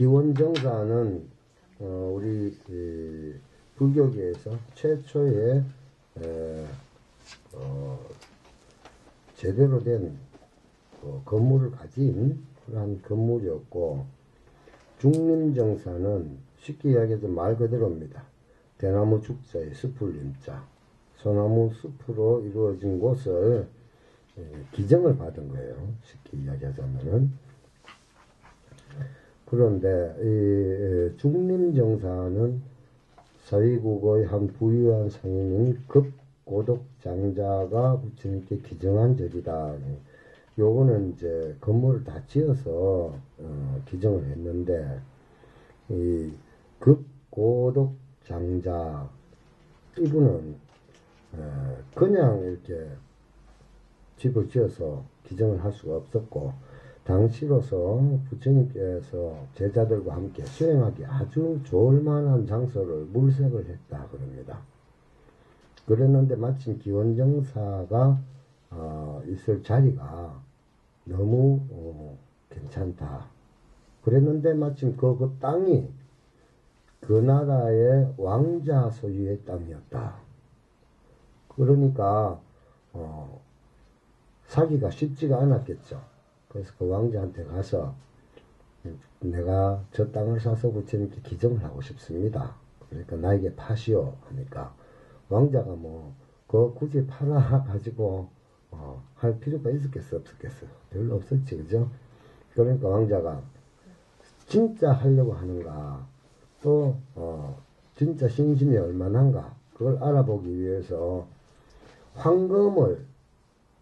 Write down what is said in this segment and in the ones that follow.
기원정사는 우리 불교계에서 최초의 제대로 된 건물을 가진 그러한 건물이었고, 중림정사는 쉽게 이야기해서 말 그대로입니다. 대나무 죽자에 숲을 임자, 소나무 숲으로 이루어진 곳을 기정을 받은 거예요. 쉽게 이야기하자면은. 그런데 이 중림정사는 사위국의 한 부유한 상인인 급고독장자가 부처님께 기정한 절이다. 요거는 이제 건물을 다 지어서 기정을 했는데, 이 급고독장자 이분은 그냥 이렇게 집을 지어서 기정을 할 수가 없었고, 당시로서 부처님께서 제자들과 함께 수행하기 아주 좋을 만한 장소를 물색을 했다 그럽니다. 그랬는데 마침 기원정사가 있을 자리가 너무 괜찮다. 그랬는데 마침 그 땅이 그 나라의 왕자 소유의 땅이었다. 그러니까 사기가 쉽지가 않았겠죠. 그래서 그 왕자한테 가서 내가 저 땅을 사서 부처님께 기정을 하고 싶습니다. 그러니까 나에게 파시오 하니까, 왕자가 뭐 그거 굳이 팔아 가지고 할 필요가 있었겠어 없었겠어? 별로 없었지, 그죠? 그러니까 왕자가 진짜 하려고 하는가, 또 진짜 신심이 얼마나인가, 그걸 알아보기 위해서 황금을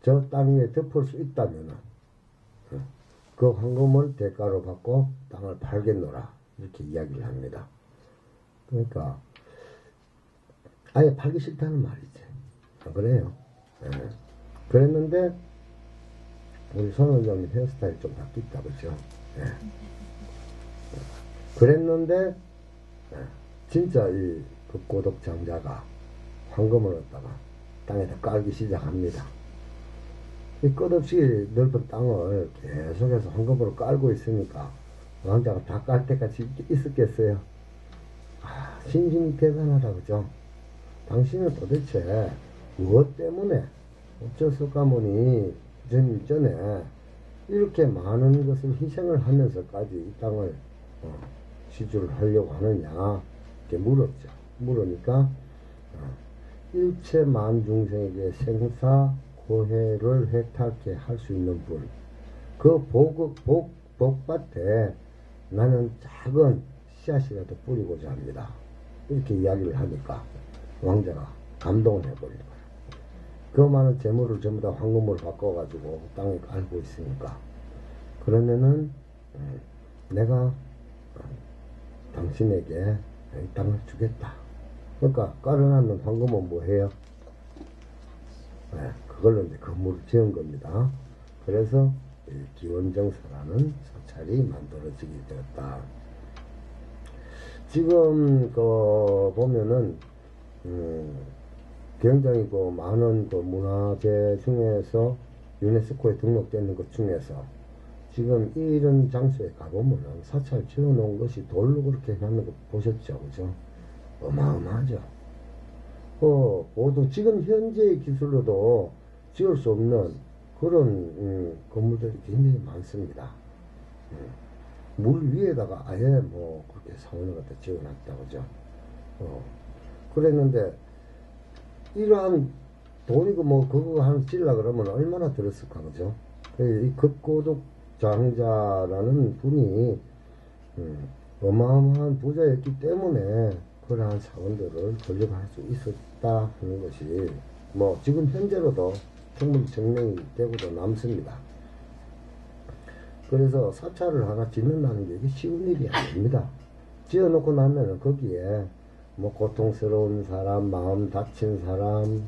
저 땅 위에 덮을 수 있다면은 그 황금을 대가로 받고 땅을 팔겠노라, 이렇게 이야기를 합니다. 그러니까 아예 팔기 싫다는 말이지. 안 그래요? 예. 그랬는데 우리 손 원장님 헤어스타일이 좀 바뀌었다, 그죠? 예. 그랬는데 진짜 이 급고독장자가 황금을 얻다가 땅에다 깔기 시작합니다. 이 끝없이 넓은 땅을 계속해서 황금으로 깔고 있으니까 왕자가 다 깔 때까지 있었겠어요? 신심이 대단하다, 그죠? 당신은 도대체 무엇 때문에 어쩌을까 보니 부처님 전에 이렇게 많은 것을 희생을 하면서까지 이 땅을 시주를 하려고 하느냐, 이렇게 물었죠. 물으니까 일체 만중생에게 생사 고해를 획탁해 할 수 있는 분, 그 복밭에 나는 작은 씨앗이라도 뿌리고자 합니다. 이렇게 이야기를 하니까 왕자가 감동을 해버린 거예요. 그 많은 재물을 전부 다 황금으로 바꿔가지고 땅에 깔고 있으니까, 그러면은 내가 당신에게 이 땅을 주겠다. 그러니까 깔아놨는 황금은 뭐해요? 그걸로 이제 건물을 지은 겁니다. 그래서 기원정사라는 사찰이 만들어지게 되었다. 지금 보면은 굉장히 많은 문화재 중에서 유네스코에 등록되는 것 중에서 지금 이런 장소에 가보면은 사찰 지어놓은 것이 돌로 그렇게 해놓는 거 보셨죠, 그죠? 어마어마하죠. 모두 지금 현재의 기술로도 지을 수 없는 그런 건물들이 굉장히 많습니다. 물 위에다가 아예 뭐 그렇게 사원을 갖다 지어놨다, 그죠? 그랬는데 이러한 돈이고 뭐 그거 하나 지으려 그러면 얼마나 들었을까, 그죠? 이 급고독 장자라는 분이 어마어마한 부자였기 때문에 그러한 사원들을 건립할 수 있었다 하는 것이 뭐 지금 현재로도 충분히 증명이 되고도 남습니다. 그래서 사찰을 하나 짓는다는 게 이게 쉬운 일이 아닙니다. 지어놓고 나면은 거기에 뭐 고통스러운 사람, 마음 다친 사람,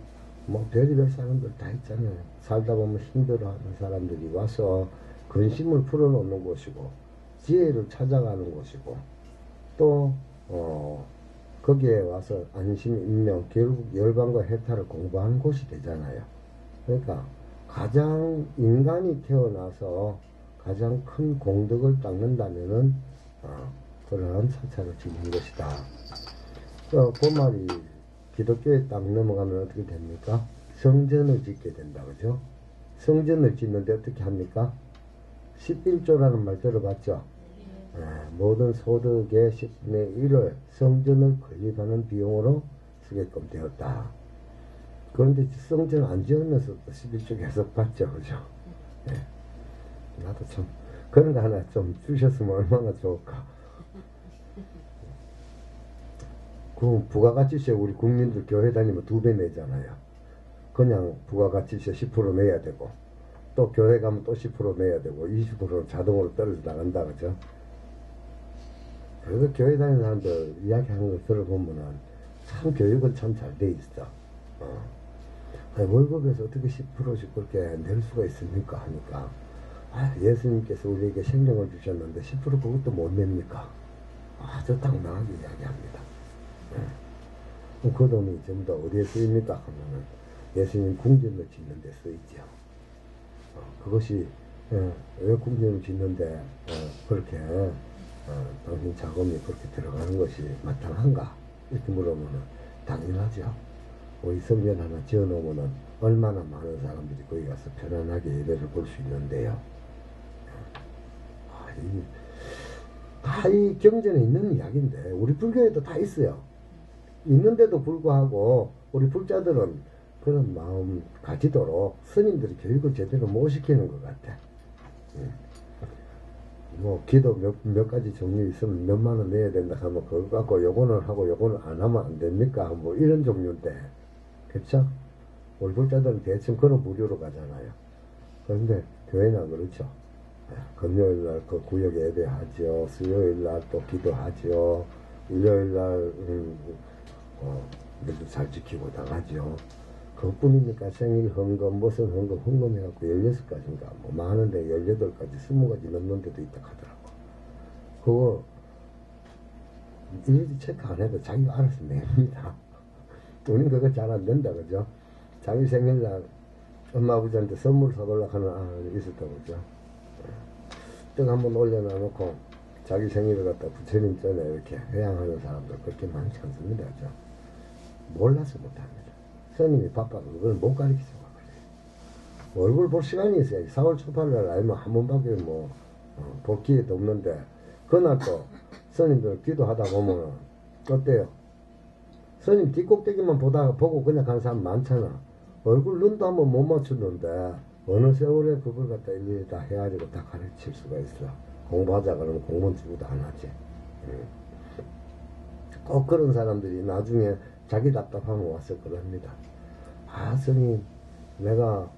뭐 별의별 사람들 다 있잖아요. 살다 보면 힘들어하는 사람들이 와서 근심을 풀어놓는 곳이고, 지혜를 찾아가는 곳이고, 또 거기에 와서 안심, 인명, 결국 열반과 해탈을 공부하는 곳이 되잖아요. 그러니까 가장 인간이 태어나서 가장 큰 공덕을 닦는다면은 그런 사찰을 짓는 것이다. 그 말이 기독교에 딱 넘어가면 어떻게 됩니까? 성전을 짓게 된다. 그죠? 성전을 짓는데 어떻게 합니까? 11조라는 말 들어봤죠? 모든 소득의 10분의 1을 성전을 건립하는 비용으로 쓰게끔 되었다. 그런데 성전 안 지으면서 11조 계속 받죠. 그죠? 네. 나도 참 그런 거 하나 좀 주셨으면 얼마나 좋을까. 그 부가가치세 우리 국민들 교회 다니면 2배 내잖아요. 그냥 부가가치세 10% 내야 되고 또 교회 가면 또 10% 내야 되고 20% 자동으로 떨어져 나간다. 그죠? 그래서 교회 다니는 사람들 이야기하는 거 들어보면은 참 교육은 참 잘 돼 있어. 아니, 월급에서 어떻게 10%씩 그렇게 낼 수가 있습니까? 하니까 예수님께서 우리에게 생명을 주셨는데 10% 그것도 못 냅니까? 아주 당당하게 이야기합니다. 그 돈이 전부 다 어디에 쓰입니까? 하면은 예수님 궁전을 짓는 데 쓰이죠. 그것이 왜 궁전을 짓는데 그렇게 당신 자금이 그렇게 들어가는 것이 마땅한가? 이렇게 물어보면 당연하죠. 우리 성전 하나 지어놓으면 얼마나 많은 사람들이 거기 가서 편안하게 예배를 볼 수 있는데요. 다 이 경전에 있는 이야기인데 우리 불교에도 다 있어요. 있는데도 불구하고 우리 불자들은 그런 마음 가지도록 스님들이 교육을 제대로 못 시키는 것 같아. 뭐 기도 몇 가지 종류 있으면 몇만 원 내야 된다 하면 그거 갖고 요거는 하고 요거는 안 하면 안 됩니까? 뭐 이런 종류인데, 그쵸? 우리 불자들은 대충 그런 부류로 가잖아요. 그런데 교회는 그렇죠. 금요일날 그 구역 예배하죠. 수요일날 또 기도하죠. 일요일날 일도 잘 지키고 나가죠. 그뿐입니까? 생일 헌금, 무슨 헌금, 헌금해갖고 16가지인가, 뭐 많은데 18가지, 20가지 넘는 데도 있다 하더라고. 그거, 일일이 체크 안 해도 자기가 알아서 냅니다. 우린 그거 잘 안 된다, 그죠? 자기 생일날 엄마 아버지한테 선물 사달라고 하는 아이 있었다, 그죠? 떡 한번 올려놔놓고 자기 생일을 갖다 부처님 전에 이렇게 회양하는 사람들 그렇게 많지 않습니다, 그죠? 몰라서 못합니다. 스님이 바빠서 그걸 못 가르치죠. 얼굴 볼 시간이 있어야지. 4월 초팔날 알면 한 번밖에 볼 기회도 없는데, 그날 또 스님들 기도하다 보면 어때요? 스님 뒷꼭대기만 보고 그냥 가는 사람 많잖아. 얼굴 눈도 한번 못 맞추는데 어느 세월에 그걸 갖다 일일이 다 헤아리고 다 가르칠 수가 있어. 공부하자 그러면 공부는 주고도 안 하지. 꼭 그런 사람들이 나중에 자기 답답하면 와서 그럽니다. 스님, 내가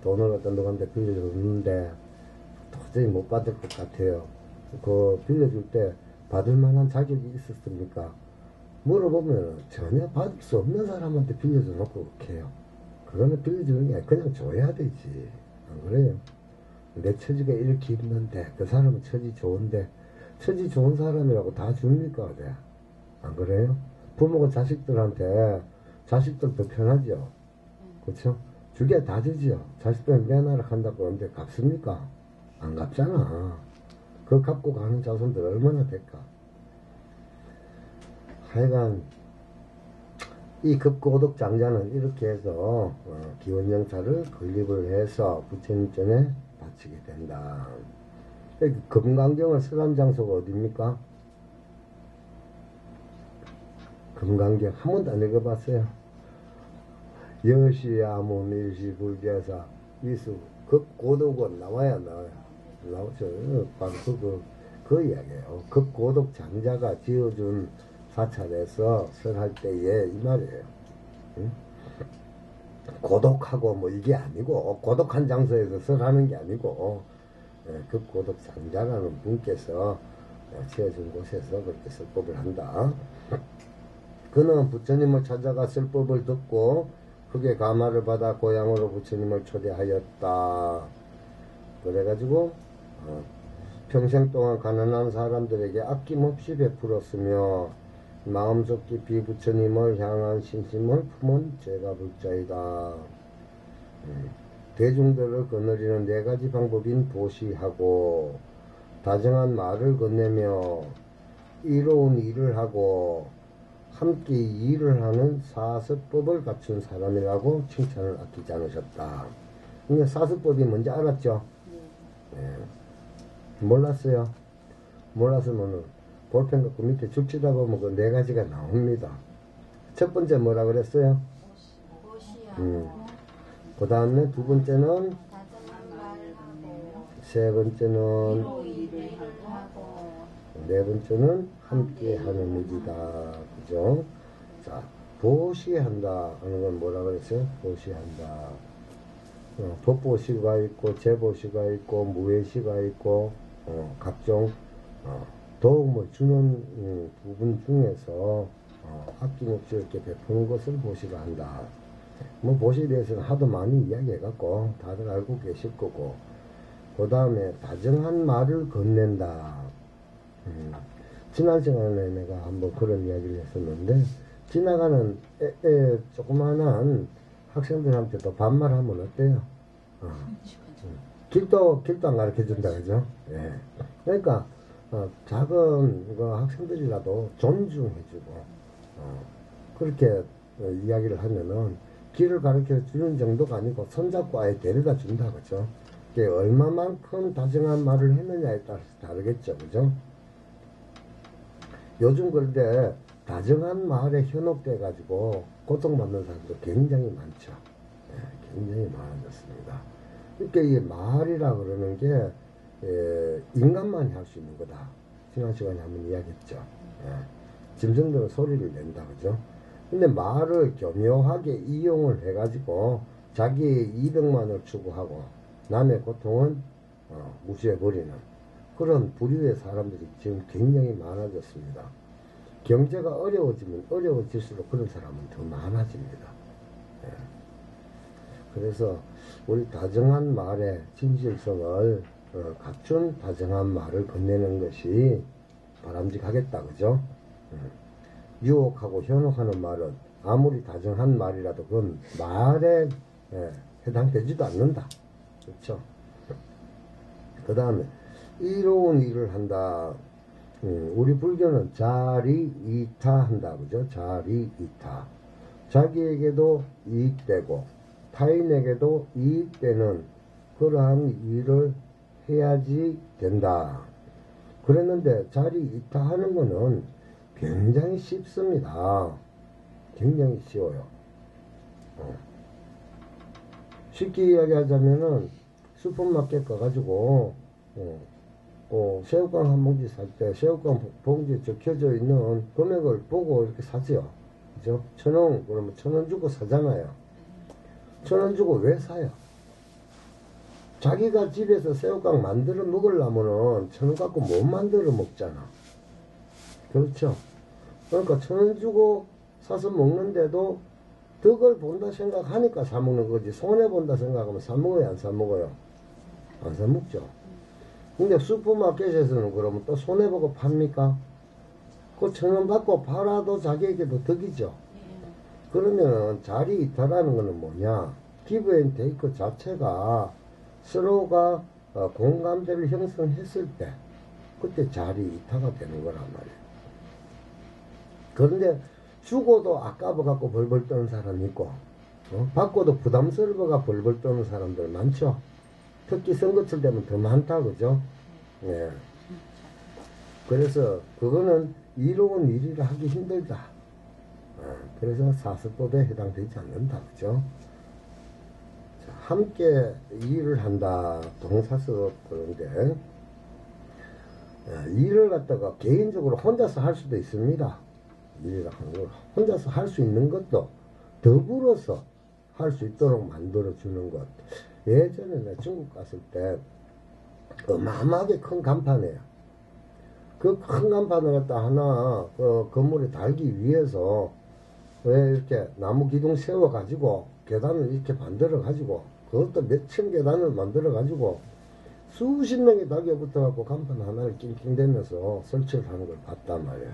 돈을 갖다 누구한테 빌려줬는데 도저히 못 받을 것 같아요. 그 빌려줄 때 받을 만한 자격이 있었습니까? 물어보면 전혀 받을 수 없는 사람한테 빌려줘 놓고 그렇게 해요. 그거는 빌려주는 게 아니라 그냥 줘야 되지. 안 그래요? 내 처지가 이렇게 있는데 그 사람은 처지 좋은데 처지 좋은 사람이라고 다 줍니까? 네. 안 그래요? 부모가 자식들한테 자식들 더 편하죠. 그렇죠? 주게 다 주지요. 자식들 내놔라 한다고 하는데 갚습니까? 안 갚잖아. 그 갚고 가는 자손들 얼마나 될까? 하여간 이 급고독 장자는 이렇게 해서 기원정사를 건립을 해서 부처님 전에 바치게 된다. 금강경을 설한 장소가 어디입니까? 금강경 한 번도 안 읽어봤어요. 여시야문 일시불계사 위수 급고독은 나와요. 나오죠. 바로 그 이야기예요. 급고독 장자가 지어준 사찰에서 설할 때에 이 말이에요. 응? 고독하고 뭐 이게 아니고 고독한 장소에서 설하는 게 아니고 급고독 장자라는 분께서 지어준 곳에서 그렇게 설법을 한다. 그는 부처님을 찾아가 설법을 듣고 흑의 가마를 받아 고향으로 부처님을 초대하였다. 그래가지고 평생 동안 가난한 사람들에게 아낌없이 베풀었으며 마음속 깊이 부처님을 향한 신심을 품은 죄가 불자이다. 대중들을 거느리는 4가지 방법인 보시하고 다정한 말을 건네며 이로운 일을 하고 함께 일을 하는 사서법을 갖춘 사람이라고 칭찬을 아끼지 않으셨다. 근데 사서법이 뭔지 알았죠? 예. 몰랐어요? 몰랐으면 볼펜 갖고 밑에 죽치다 보면 그 네 가지가 나옵니다. 첫 번째 뭐라 그랬어요? 그 다음에 두 번째는, 세 번째는, 네 번째는 함께 하는 일이다. 그죠? 자, 보시한다 하는 건 뭐라 그랬어요? 보시한다. 법보시가 있고, 재보시가 있고, 무예시가 있고, 각종, 도움을 주는 부분 중에서, 아낌없이 이렇게 베푸는 것을 보시가 한다. 뭐, 보시에 대해서는 하도 많이 이야기해갖고, 다들 알고 계실 거고, 그 다음에 다정한 말을 건넨다. 지난 시간에 내가 한번 그런 이야기를 했었는데, 지나가는 조그만한 학생들한테도 반말하면 어때요? 길도 안 가르쳐 준다, 그죠? 예. 그러니까, 작은 학생들이라도 존중해주고, 그렇게 이야기를 하면은, 길을 가르쳐 주는 정도가 아니고, 손잡고 아예 데려다 준다, 그죠? 얼마만큼 다정한 말을 했느냐에 따라서 다르겠죠, 그죠? 요즘 그런데 다정한 말에 현혹돼가지고 고통받는 사람도 굉장히 많죠. 예, 굉장히 많아졌습니다. 그러니까 이 말이라 그러는 게 인간만이 할 수 있는 거다. 지난 시간에 한번 이야기했죠. 예, 짐승들은 소리를 낸다, 그죠? 근데 말을 교묘하게 이용을 해가지고 자기의 이득만을 추구하고 남의 고통은 무시해버리는 그런 부류의 사람들이 지금 굉장히 많아졌습니다. 경제가 어려워지면 어려워질수록 그런 사람은 더 많아집니다. 예. 그래서 우리 다정한 말의 진실성을 갖춘 다정한 말을 건네는 것이 바람직하겠다, 그죠? 유혹하고 현혹하는 말은 아무리 다정한 말이라도 그건 말에 해당되지도 않는다. 그렇죠? 그 다음에 이로운 일을 한다. 우리 불교는 자리이타한다, 그죠? 자리이타. 자기에게도 이익되고 타인에게도 이익되는 그러한 일을 해야지 된다. 그랬는데 자리이타하는 거는 굉장히 쉽습니다. 굉장히 쉬워요. 쉽게 이야기하자면은 슈퍼마켓 가가지고 새우깡 한 봉지 살 때 새우깡 봉지에 적혀져 있는 금액을 보고 이렇게 사죠. 그죠? 1,000원, 그러면 1,000원 주고 사잖아요. 1,000원 주고 왜 사요? 자기가 집에서 새우깡 만들어 먹으려면은 1,000원 갖고 못 만들어 먹잖아. 그렇죠? 그러니까 1,000원 주고 사서 먹는데도 덕을 본다 생각하니까 사 먹는 거지. 손해 본다 생각하면 사 먹어요, 안 사 먹어요? 안 사 먹죠. 근데 슈퍼마켓에서는 그러면 또 손해보고 팝니까? 그 1,000원 받고 팔아도 자기에게도 덕이죠. 그러면 자리이타라는 거는 뭐냐? 기브 앤 테이크 자체가 서로가 공감대를 형성했을 때 그때 자리이타가 되는 거란 말이에요. 그런데 주고도 아까워 갖고 벌벌 떠는 사람이 있고 받고도 부담스러워가 벌벌 떠는 사람들 많죠. 특히 선거철 되면 더 많다, 그죠? 예. 그래서 그거는 이로운 일이라 하기 힘들다. 그래서 사서법에 해당되지 않는다, 그죠? 자, 함께 일을 한다. 동사서 그런데 일을 갖다가 개인적으로 혼자서 할 수도 있습니다. 일이라 하는 걸 혼자서 할 수 있는 것도 더불어서 할 수 있도록 만들어주는 것. 예전에 내가 중국 갔을 때 어마어마하게 큰 간판이에요. 그 큰 간판을 갖다 하나 건물에 달기 위해서 왜 이렇게 나무 기둥 세워가지고 계단을 이렇게 만들어가지고 그것도 몇천 계단을 만들어가지고 수십 명이 달겨붙어갖고 간판 하나를 낑낑대면서 설치를 하는 걸 봤단 말이에요.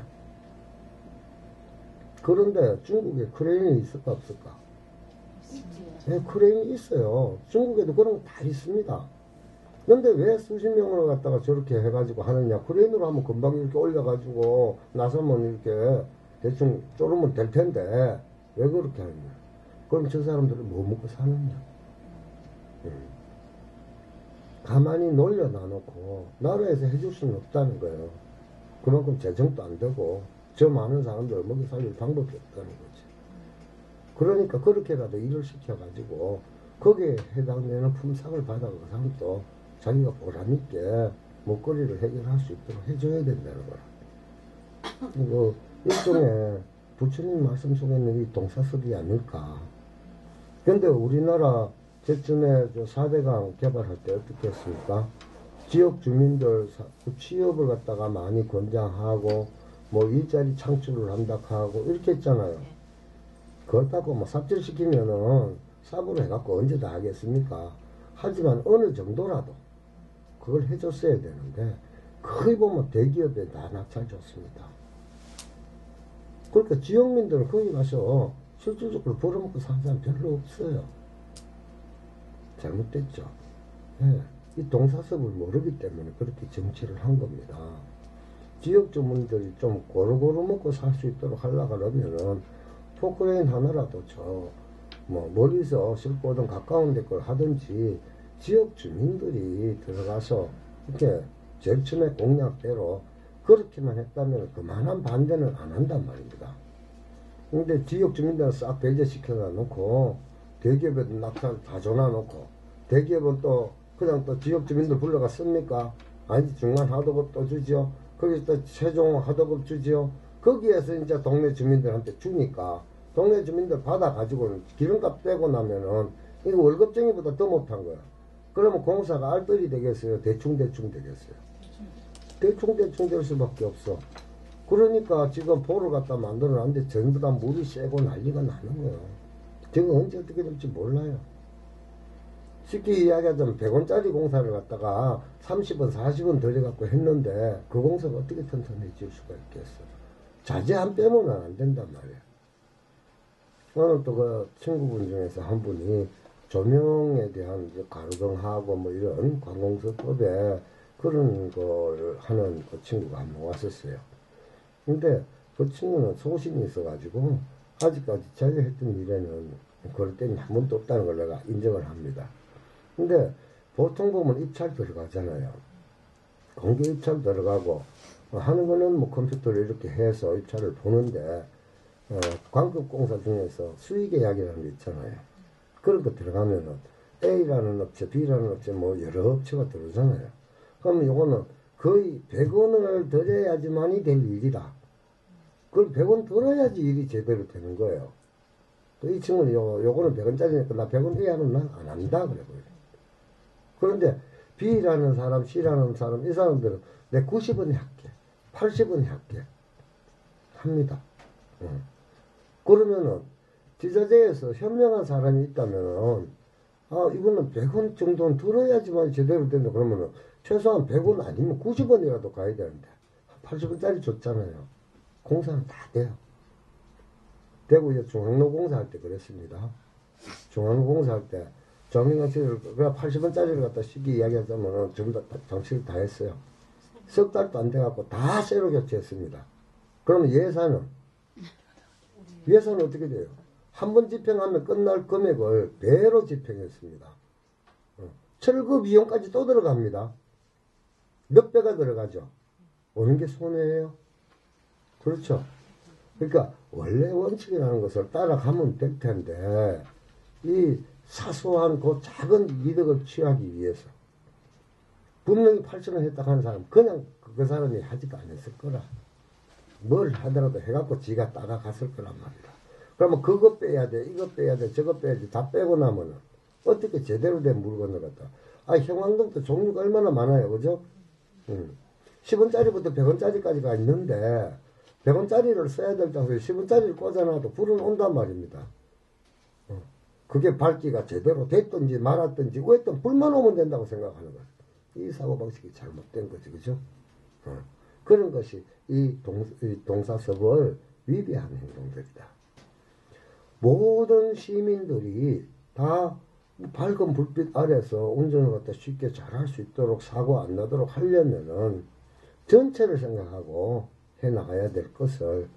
그런데 중국에 크레인이 있을까 없을까? 네, 크레인이 있어요. 중국에도 그런 거 다 있습니다. 근데 왜 수십 명을 갖다가 저렇게 해가지고 하느냐. 크레인으로 하면 금방 이렇게 올려가지고 나서면 이렇게 대충 쪼르면 될 텐데 왜 그렇게 하느냐. 그럼 저 사람들은 뭐 먹고 사느냐. 가만히 놀려놔놓고 나라에서 해줄 수는 없다는 거예요. 그만큼 재정도 안 되고 저 많은 사람들을 먹여 살릴 방법이 없다는 거지. 그러니까 그렇게라도 일을 시켜가지고 거기에 해당되는 품삯을 받아서 그 사람도 자기가 보람있게 먹거리를 해결할 수 있도록 해줘야 된다는 거라. 이거 일종의 부처님 말씀 속에 있는 이 동사섭이 아닐까. 근데 우리나라 제쯤에 4대강 개발할 때 어떻게 했습니까? 지역 주민들 취업을 갖다가 많이 권장하고 뭐 일자리 창출을 한다 하고 이렇게 했잖아요. 그렇다고 뭐 삽질시키면은 삽으로 해갖고 언제 다 하겠습니까? 하지만 어느 정도라도 그걸 해줬어야 되는데 거의 보면 대기업에 다 낙찰 줬습니다. 그러니까 지역민들은 거기 가서 실질적으로 벌어먹고 사는 사람 별로 없어요. 잘못됐죠. 예, 이 동사섭을 모르기 때문에 그렇게 정치를 한 겁니다. 지역 주민들이 좀 고루고루 먹고 살 수 있도록 하려고 하면은 포크레인 하나라도 뭐 멀리서 싣고 오든 가까운 데 걸 하든지 지역 주민들이 들어가서 이렇게 제일 처음에 공약대로 그렇게만 했다면 그만한 반대는 안 한단 말입니다. 근데 지역 주민들은 싹 배제시켜 놓고 대기업에도 낙찰 다 줘놔놓고 대기업은 또 그냥 또 지역 주민들 불러가 씁니까? 아니지, 중간 하도급 또 주죠. 거기서 또 최종 하도급 주죠. 거기에서 이제 동네 주민들한테 주니까 동네 주민들 받아가지고는 기름값 떼고 나면은 이거 월급쟁이보다 더 못한 거야. 그러면 공사가 알뜰히 되겠어요? 대충대충 되겠어요? 대충대충 될 수밖에 없어. 그러니까 지금 보를 갖다 만들어놨는데 전부 다 물이 새고 난리가 나는 거예요. 저거 언제 어떻게 될지 몰라요. 쉽게 이야기하자면 100원짜리 공사를 갖다가 30원, 40원 들여갖고 했는데 그 공사가 어떻게 튼튼해질 수가 있겠어. 자재 안 빼면 안 된단 말이야. 오늘 또 그 친구분 중에서 한 분이 조명에 대한 가로등하고 뭐 이런 관공서법에 그런 걸 하는 그 친구가 한 명 왔었어요. 근데 그 친구는 소신이 있어가지고 아직까지 자기가 했던 일에는 그럴 때는 한 번도 없다는 걸 내가 인정을 합니다. 근데 보통 보면 입찰 들어가잖아요. 공개 입찰 들어가고 하는 거는 뭐 컴퓨터로 이렇게 해서 입찰을 보는데 광급공사 중에서 수의계약이라는 게 있잖아요. 그런 거 들어가면은 A라는 업체, B라는 업체 뭐 여러 업체가 들어오잖아요. 그러면 요거는 거의 100원을 들여야지만이 될 일이다. 그걸 100원 들어야지 일이 제대로 되는 거예요. 또 이 친구는 요거는 100원짜리니까 나 100원 이하는 나 안 한다 그래. 그런데 B라는 사람, C라는 사람, 이 사람들은 내 90원에 할게, 80원에 할게 합니다. 그러면은 지자체에서 현명한 사람이 있다면은 이거는 100원 정도는 들어야지만 제대로 된다 그러면은 최소한 100원 아니면 90원이라도 가야 되는데 80원짜리 줬잖아요. 공사는 다 돼요. 대구에 중앙로 공사할 때 그랬습니다. 중앙로 공사할 때 정리장치를 그냥 80원짜리를 갖다 쉽게 이야기하자면은 전부 다 장치를 다 했어요. 석 달도 안 돼갖고 다 새로 교체했습니다. 그러면 예산은 어떻게 돼요? 한 번 집행하면 끝날 금액을 배로 집행했습니다. 철거 비용까지 또 들어갑니다. 몇 배가 들어가죠. 오는 게 손해예요. 그렇죠. 그러니까 원래 원칙이라는 것을 따라가면 될 텐데 이 사소한 그 작은 이득을 취하기 위해서 분명히 8,000원 했다고 하는 사람 그냥 그 사람이 하지도 않았을 거라. 뭘 하더라도 해갖고 지가 따라갔을 거란 말이다. 그러면 그거 빼야 돼, 이거 빼야 돼, 저거 빼야지 다 빼고 나면은 어떻게 제대로 된 물건을 갖다. 형광등도 종류가 얼마나 많아요, 그죠? 10원짜리부터 100원짜리까지가 있는데 100원짜리를 써야 될 장소에 10원짜리를 꽂아놔도 불은 온단 말입니다. 그게 밝기가 제대로 됐든지 말았든지 왜든 불만 오면 된다고 생각하는 거예요. 이 사고방식이 잘못된 거지, 그죠? 그런 것이 이 동사섭을 위배하는 행동들이다. 모든 시민들이 다 밝은 불빛 아래서 운전을 갖다 쉽게 잘할 수 있도록 사고 안 나도록 하려면은 전체를 생각하고 해 나가야 될 것을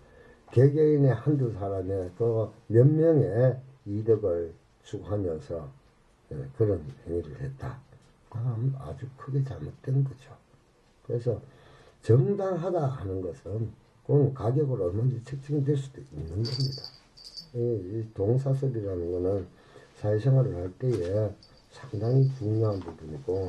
개개인의 한두 사람의 그 몇 명의 이득을 추구하면서 그런 행위를 했다. 아주 크게 잘못된 거죠. 그래서 정당하다 하는 것은 그건 가격을 얼마든지 책정될 수도 있는 겁니다. 이 동사섭이라는 거는 사회생활을 할 때에 상당히 중요한 부분이고,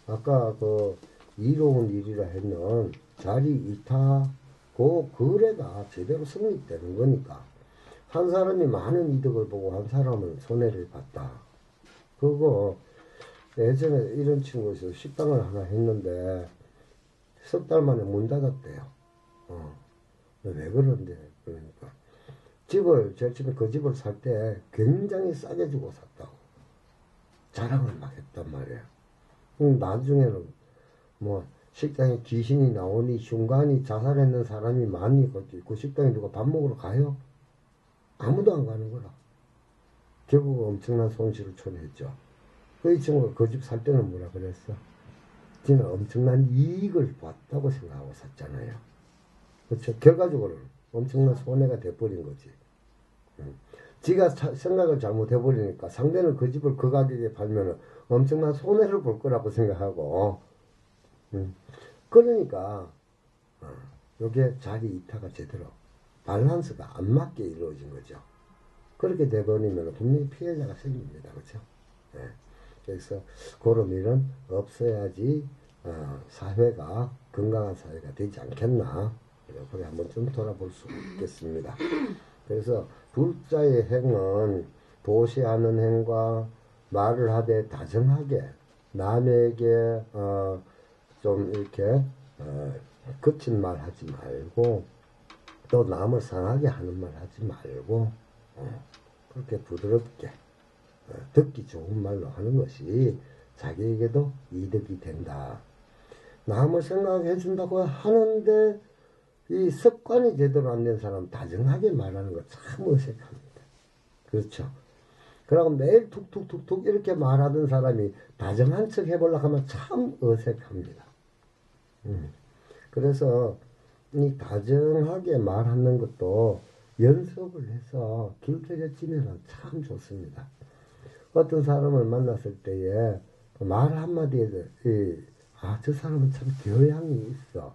아까 그 이로운 일이라 했는 자리 이타 그 거래가 제대로 성립되는 거니까, 한 사람이 많은 이득을 보고 한 사람은 손해를 봤다. 그거 예전에 이런 친구가 있어서 식당을 하나 했는데 석 달 만에 문 닫았대요. 왜 그런데? 그러니까 제일 처음에 그 집을 살 때 굉장히 싸게 주고 샀다고 자랑을 막 했단 말이에요. 나중에는 뭐 식당에 귀신이 나오니 흉간이 자살했는 사람이 많이 그 식당에 누가 밥 먹으러 가요? 아무도 안 가는 거라. 결국 엄청난 손실을 초래했죠. 그 친구가 그 집 살 때는 뭐라 그랬어? 지는 엄청난 이익을 봤다고 생각하고 샀잖아요. 그렇죠? 결과적으로는 엄청난 손해가 돼버린 거지. 지가 생각을 잘못해버리니까 상대는 그 집을 그 가격에 팔면은 엄청난 손해를 볼 거라고 생각하고, 그러니까 요게 자기 이타가 제대로 밸런스가 안 맞게 이루어진 거죠. 그렇게 돼버리면 분명히 피해자가 생깁니다. 그렇죠? 네. 그래서 그런 일은 없어야지 사회가 건강한 사회가 되지 않겠나, 그래 한번 좀 돌아볼 수 있겠습니다. 그래서 불자의 행은 도시하는 행과 말을 하되 다정하게 남에게 좀 이렇게 거친 말 하지 말고, 또 남을 상하게 하는 말 하지 말고 그렇게 부드럽게 듣기 좋은 말로 하는 것이 자기에게도 이득이 된다. 남을 생각해 준다고 하는데 이 습관이 제대로 안 된 사람 다정하게 말하는 거 참 어색합니다. 그렇죠? 그러고 매일 툭툭툭툭 이렇게 말하던 사람이 다정한 척 해보려고 하면 참 어색합니다. 그래서 이 다정하게 말하는 것도 연습을 해서 길들여지면 참 좋습니다. 어떤 사람을 만났을 때에 말 한마디에 저 사람은 참 교양이 있어.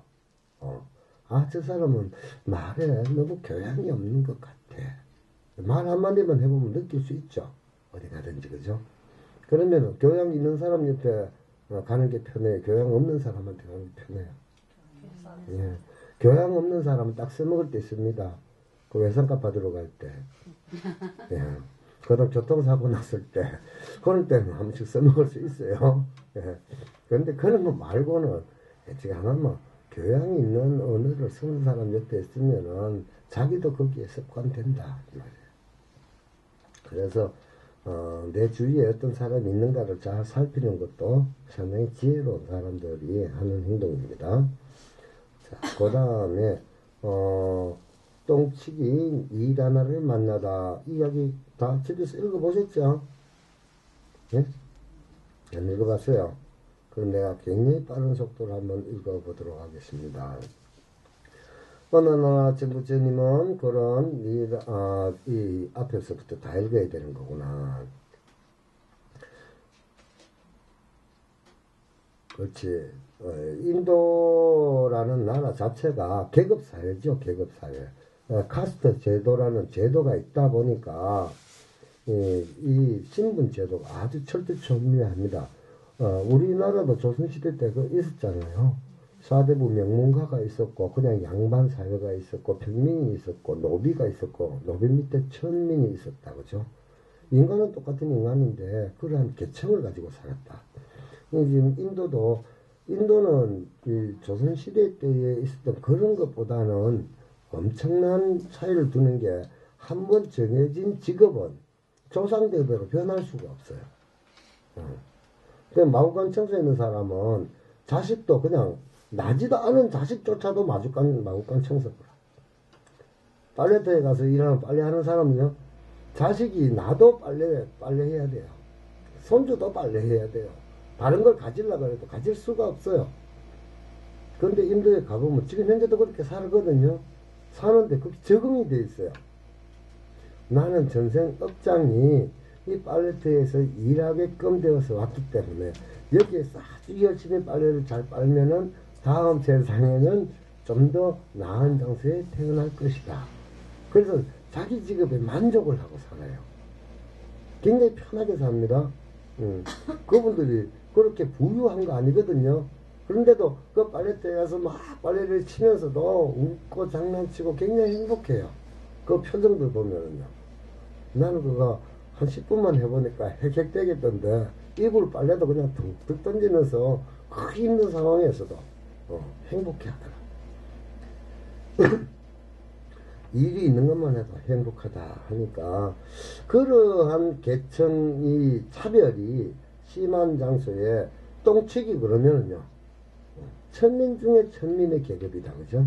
저 사람은 말에 너무 교양이 없는 것 같아. 말 한마디만 해보면 느낄 수 있죠. 어디 가든지, 그죠? 그러면 교양 있는 사람 옆에 가는 게 편해요. 교양 없는 사람한테 가는 게 편해요. 예. 교양 없는 사람은 딱 써먹을 때 있습니다. 그 외상값 받으러 갈 때. 예. 그다음 교통사고 났을 때. 그런 때는 한 번씩 써먹을 수 있어요. 예. 그런데 그런 거 말고는 지금 하나만 교양이 있는 언어를 쓰는 사람 옆에 있으면은 자기도 거기에 습관된다. 그래서 내 주위에 어떤 사람이 있는가를 잘 살피는 것도 상당히 지혜로운 사람들이 하는 행동입니다. 자, 그 다음에 똥치기 이단아를 만나다, 이야기 다 집에서 읽어보셨죠? 예? 안 읽어봤어요? 그럼 내가 굉장히 빠른 속도로 한번 읽어보도록 하겠습니다. 어느 날 아침 부처님은 그런 이 앞에서부터 다 읽어야 되는 거구나. 그렇지. 인도라는 나라 자체가 계급사회죠. 계급사회. 카스트 제도라는 제도가 있다 보니까 이 신분 제도가 아주 철두철미합니다. 우리나라도 조선시대 때 그 있었잖아요. 사대부 명문가가 있었고, 그냥 양반 사회가 있었고, 평민이 있었고, 노비가 있었고, 노비 밑에 천민이 있었다. 그죠? 인간은 똑같은 인간인데, 그러한 계층을 가지고 살았다. 지금 인도는 이 조선시대 때에 있었던 그런 것보다는 엄청난 차이를 두는 게, 한 번 정해진 직업은 조상대대로 변할 수가 없어요. 마구간 청소에 있는 사람은 자식도 그냥 나지도 않은 자식조차도 마구간 청소를. 빨래터에 가서 일하는 빨래하는 사람은요, 자식이 나도 빨래 해야 돼요. 손주도 빨래해야 돼요. 다른 걸 가지려고 해도 가질 수가 없어요. 그런데 인도에 가보면 지금 현재도 그렇게 살거든요. 사는데 그게 적응이 돼 있어요. 나는 전생 업장이 이 빨래터에서 일하게끔 되어서 왔기 때문에 여기에서 아주 열심히 빨래를 잘 빨면은 다음 세상에는 좀 더 나은 장소에 태어날 것이다. 그래서 자기 직업에 만족을 하고 살아요. 굉장히 편하게 삽니다. 그분들이 그렇게 부유한 거 아니거든요. 그런데도 그 빨래터에 가서 막 빨래를 치면서도 웃고 장난치고 굉장히 행복해요. 그 표정들 보면은요. 나는 그거 한 10분만 해보니까 헥헥대겠던데 이불 빨래도 그냥 툭툭 던지면서 그 힘든 상황에서도 행복해 하더라. 일이 있는 것만 해도 행복하다 하니까 그러한 계층이 차별이 심한 장소에 똥치기 그러면은요 천민 중에 천민의 계급이다 그죠?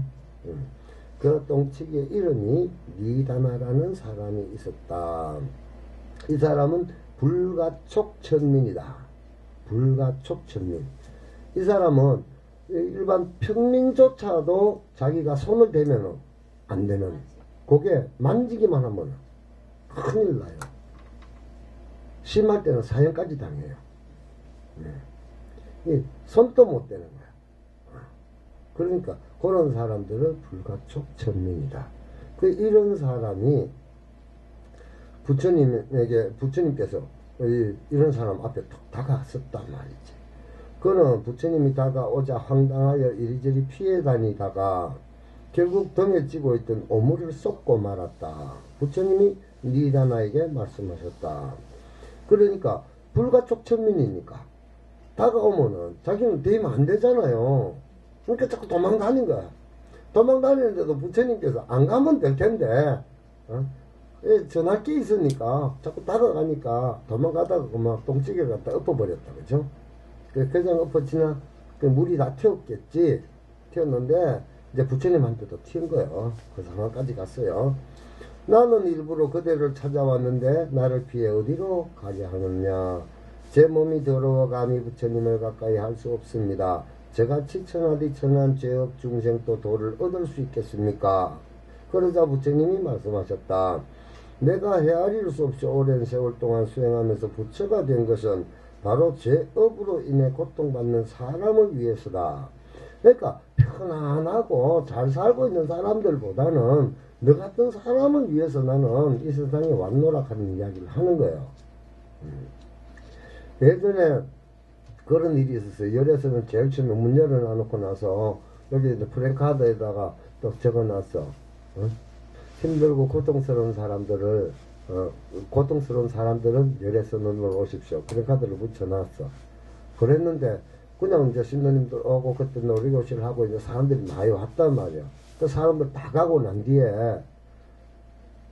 그 똥치기의 이름이 니다나라는 사람이 있었다. 이 사람은 불가촉천민이다. 불가촉천민. 이 사람은 일반 평민조차도 자기가 손을 대면 안 되는, 그게 만지기만 하면 큰일 나요. 심할 때는 사형까지 당해요. 손도 못 대는 거야. 그러니까 그런 사람들은 불가촉천민이다. 이런 사람이 부처님께서 이런 사람 앞에 툭 다가섰단 말이지. 그는 부처님이 다가오자 황당하여 이리저리 피해 다니다가 결국 등에 찌고 있던 오물을 쏟고 말았다. 부처님이 니다나에게 말씀하셨다. 그러니까 불가촉천민이니까 다가오면은 자기는 대면 안 되잖아요. 그러니까 자꾸 도망다닌 거야. 도망다니는데도 부처님께서 안 가면 될 텐데 전할 게 있으니까 자꾸 다가가니까 도망가다가 그만 똥찌개를 갖다 엎어버렸다. 그죠? 그냥 엎어지나 물이 다 튀었겠지. 튀었는데 이제 부처님한테도 튀은 거예요. 그 상황까지 갔어요. 나는 일부러 그대를 찾아왔는데 나를 피해 어디로 가게 하느냐. 제 몸이 더러워 감히 부처님을 가까이 할 수 없습니다. 저같이 천하디 천한 죄업 중생도 도를 얻을 수 있겠습니까? 그러자 부처님이 말씀하셨다. 내가 헤아릴 수 없이 오랜 세월 동안 수행하면서 부처가 된 것은 바로 죄업으로 인해 고통받는 사람을 위해서다. 그러니까 편안하고 잘 살고 있는 사람들보다는 너 같은 사람을 위해서 나는 이 세상에 왔노라 하는 이야기를 하는 거예요. 예전에 그런 일이 있었어요. 열에서는 제일 처음에 문 열어놔놓고 나서 여기 이제 프랭카드에다가 또 적어놨어. 힘들고 고통스러운 사람들을 고통스러운 사람들은 열에서 놀러 오십시오. 프랭카드를 붙여놨어. 그랬는데 그냥 이제 신도님들 오고 그때 놀이교실 하고 이제 사람들이 많이 왔단 말이야. 그 사람들 다 가고 난 뒤에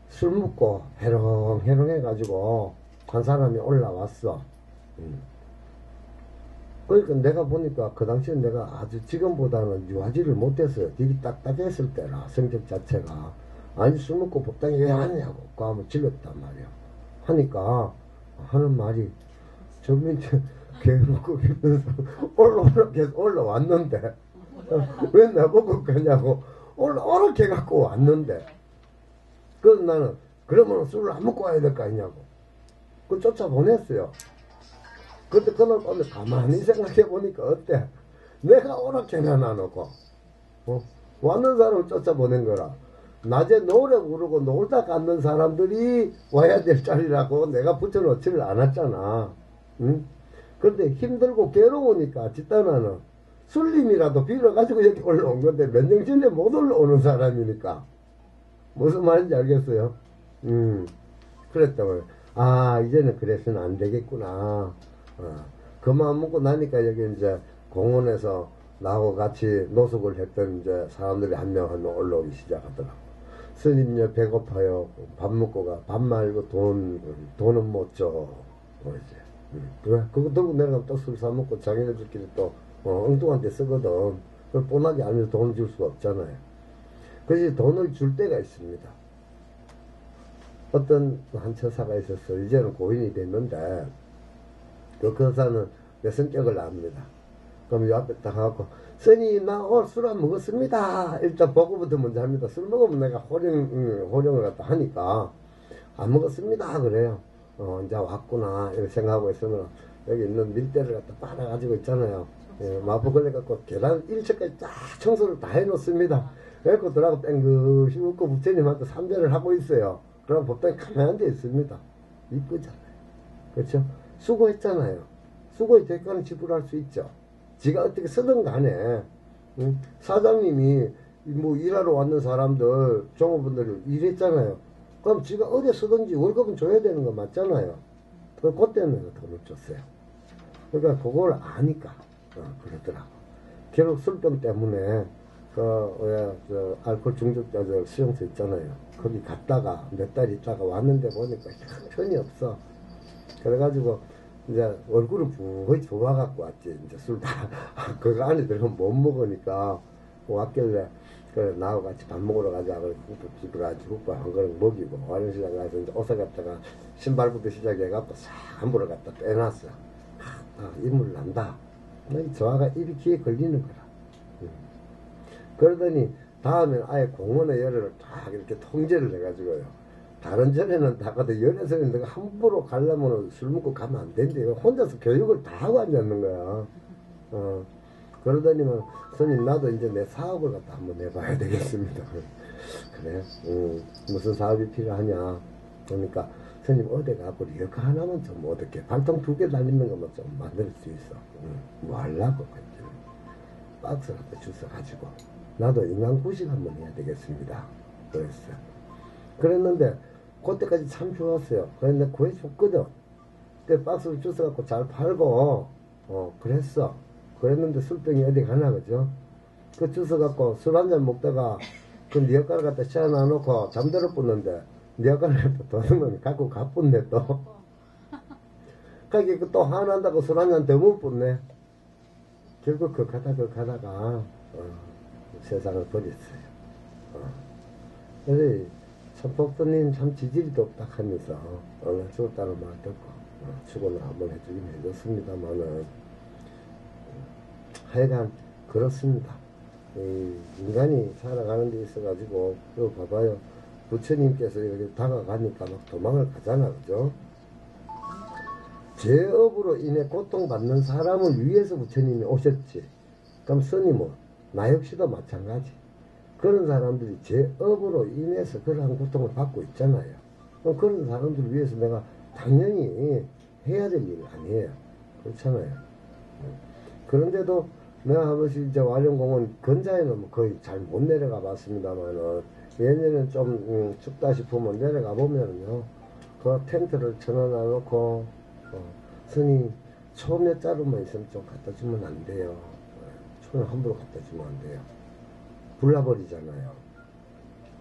술 먹고 해롱해롱 해가지고 한 사람이 올라왔어. 그러니까 내가 보니까 그 당시에 내가 아주 지금보다는 유아지를 못했어요. 되게 딱딱했을 때라 성격 자체가. 아니 술 먹고 법당에 왜 하냐고 그 하면 질렀단 말이야. 하니까 하는 말이 저민트 개 먹고 있는 사람 계속 올라왔는데 왜 나보고 그냐고 오렇게 갖고 왔는데 그래서 나는 그러면 술을 안 먹고 와야 될 거 아니냐고 그 쫓아보냈어요. 근데 그날 밤에 가만히 생각해 보니까 어때? 내가 오렇게 내놔놓고 왔는 사람을 쫓아보낸 거라. 낮에 노래 부르고 놀다 갔는 사람들이 와야 될 자리라고 내가 붙여놓지를 않았잖아. 응? 그런데 힘들고 괴로우니까 집단화는 술림이라도 빌어가지고 여기 올라온 건데 몇 년 전에 못 올라오는 사람이니까 무슨 말인지 알겠어요? 그랬다고요. 아 이제는 그래서는 안 되겠구나. 그 마음 먹고 나니까 여기 이제 공원에서 나하고 같이 노숙을 했던 이제 사람들이 한 명 한 명 올라오기 시작하더라고. 스님요 배고파요. 밥 먹고 가. 밥 말고 돈은 못 줘. 이제. 그래. 그거 들고 내려가면 또 술 사먹고 자기네들끼리 또 엉뚱한 데 쓰거든. 그걸 뻔하게 알면서 돈을 줄 수가 없잖아요. 그래서 돈을 줄 때가 있습니다. 어떤 한 처사가 있었어. 이제는 고인이 됐는데 그 거사는 내 성격을 압니다. 그럼 요 앞에 딱 하고, 스님, 나 오늘 술 안 먹었습니다. 일단 보고부터 먼저 합니다. 술 먹으면 내가 호령을 갖다 하니까, 안 먹었습니다. 그래요. 이제 왔구나. 이렇게 생각하고 있으면, 여기 있는 밀대를 갖다 빨아가지고 있잖아요. 예, 마포 걸려갖고 계단 1층까지 쫙 청소를 다 해놓습니다. 그래갖고 들어가고 뺑긋이 웃고 부처님한테 삼배를 하고 있어요. 그럼 법당에 가만히 앉아 있습니다. 이쁘잖아요. 그렇죠? 수고했잖아요. 수고의 대가는 지불할 수 있죠. 지가 어떻게 쓰든 간에, 응? 사장님이 뭐 일하러 왔는 사람들, 종업원들 일했잖아요. 그럼 지가 어디 쓰든지 월급은 줘야 되는 거 맞잖아요. 그때는 내가 돈을 줬어요. 그러니까 그걸 아니까 그러더라고. 결국 술병 때문에 알코올 중독자 수용소 있잖아요. 거기 갔다가 몇 달 있다가 왔는데 보니까 형편이 없어. 그래가지고 이제 얼굴은 거의 좋아갖고 왔지. 이제 술 다 그거 안에 들어가면 못 먹으니까 왔길래 그래 나하고 같이 밥 먹으러 가자. 그래 집에 가서 국밥 한 그릇 먹이고 화장실에 가서 이제 옷을 갖다가 신발부터 시작해갖고 싹 함부로 갖다 빼놨어. 인물 난다. 저하가 입이 귀에 걸리는 거라. 그러더니 다음엔 아예 공원의 열애를 딱 이렇게 통제를 해가지고요. 다른 전에는 다 가도 열애서는 내가 함부로 가려면 술 먹고 가면 안 된대요. 혼자서 교육을 다 하고 앉았는 거야. 그러더니만 스님 나도 이제 내 사업을 갖다 한번 해봐야 되겠습니다. 그래? 무슨 사업이 필요하냐? 그러니까 스님 어디 가고 리어카 하나만 좀 어떻게 발통 2개 달리는 것만 좀 만들 수 있어. 뭐 하려고 그랬더니 박스를 갖다 주워 가지고 나도 인간구식 한번 해야 되겠습니다. 그랬어요. 그랬는데 그때까지 참 좋았어요. 그런데 구해줬거든. 그 박스를 주워 갖고 잘 팔고 그랬어. 그랬는데 술병이 어디 가나 그죠? 그 주워 갖고 술 한잔 먹다가 그 니어카를 갖다 시원해 놓고 잠들어 뿌는데 니어카를 갖다 도둑놈이 갖고 가뿐네 또. 그게 또 화난다고 술 한잔 더 못 뿌네. 결국 그 가다가 세상을 버렸어요. 그래서 천폭도님 참 지질이 없다 하면서 죽었다는 말 듣고 축원을 한번 해주긴 해줬습니다만은 하여간 그렇습니다. 인간이 살아가는 데 있어가지고 이거 봐봐요. 부처님께서 이렇게 다가가니까 막 도망을 가잖아. 그죠? 죄업으로 인해 고통받는 사람을 위해서 부처님이 오셨지. 그럼 스님은 나 역시도 마찬가지. 그런 사람들이 죄업으로 인해서 그러한 고통을 받고 있잖아요. 그럼 그런 사람들을 위해서 내가 당연히 해야 될 일을 아니에요. 그렇잖아요. 그런데도 내가 한 번씩 이제 완령공원 근자에는 거의 잘 못 내려가 봤습니다만은 예전에는 좀 춥다 싶으면 내려가 보면요. 그 텐트를 쳐놔놓고 스님 초 몇 자루만 있으면 좀 갖다 주면 안 돼요. 초는 함부로 갖다 주면 안 돼요. 불나버리잖아요.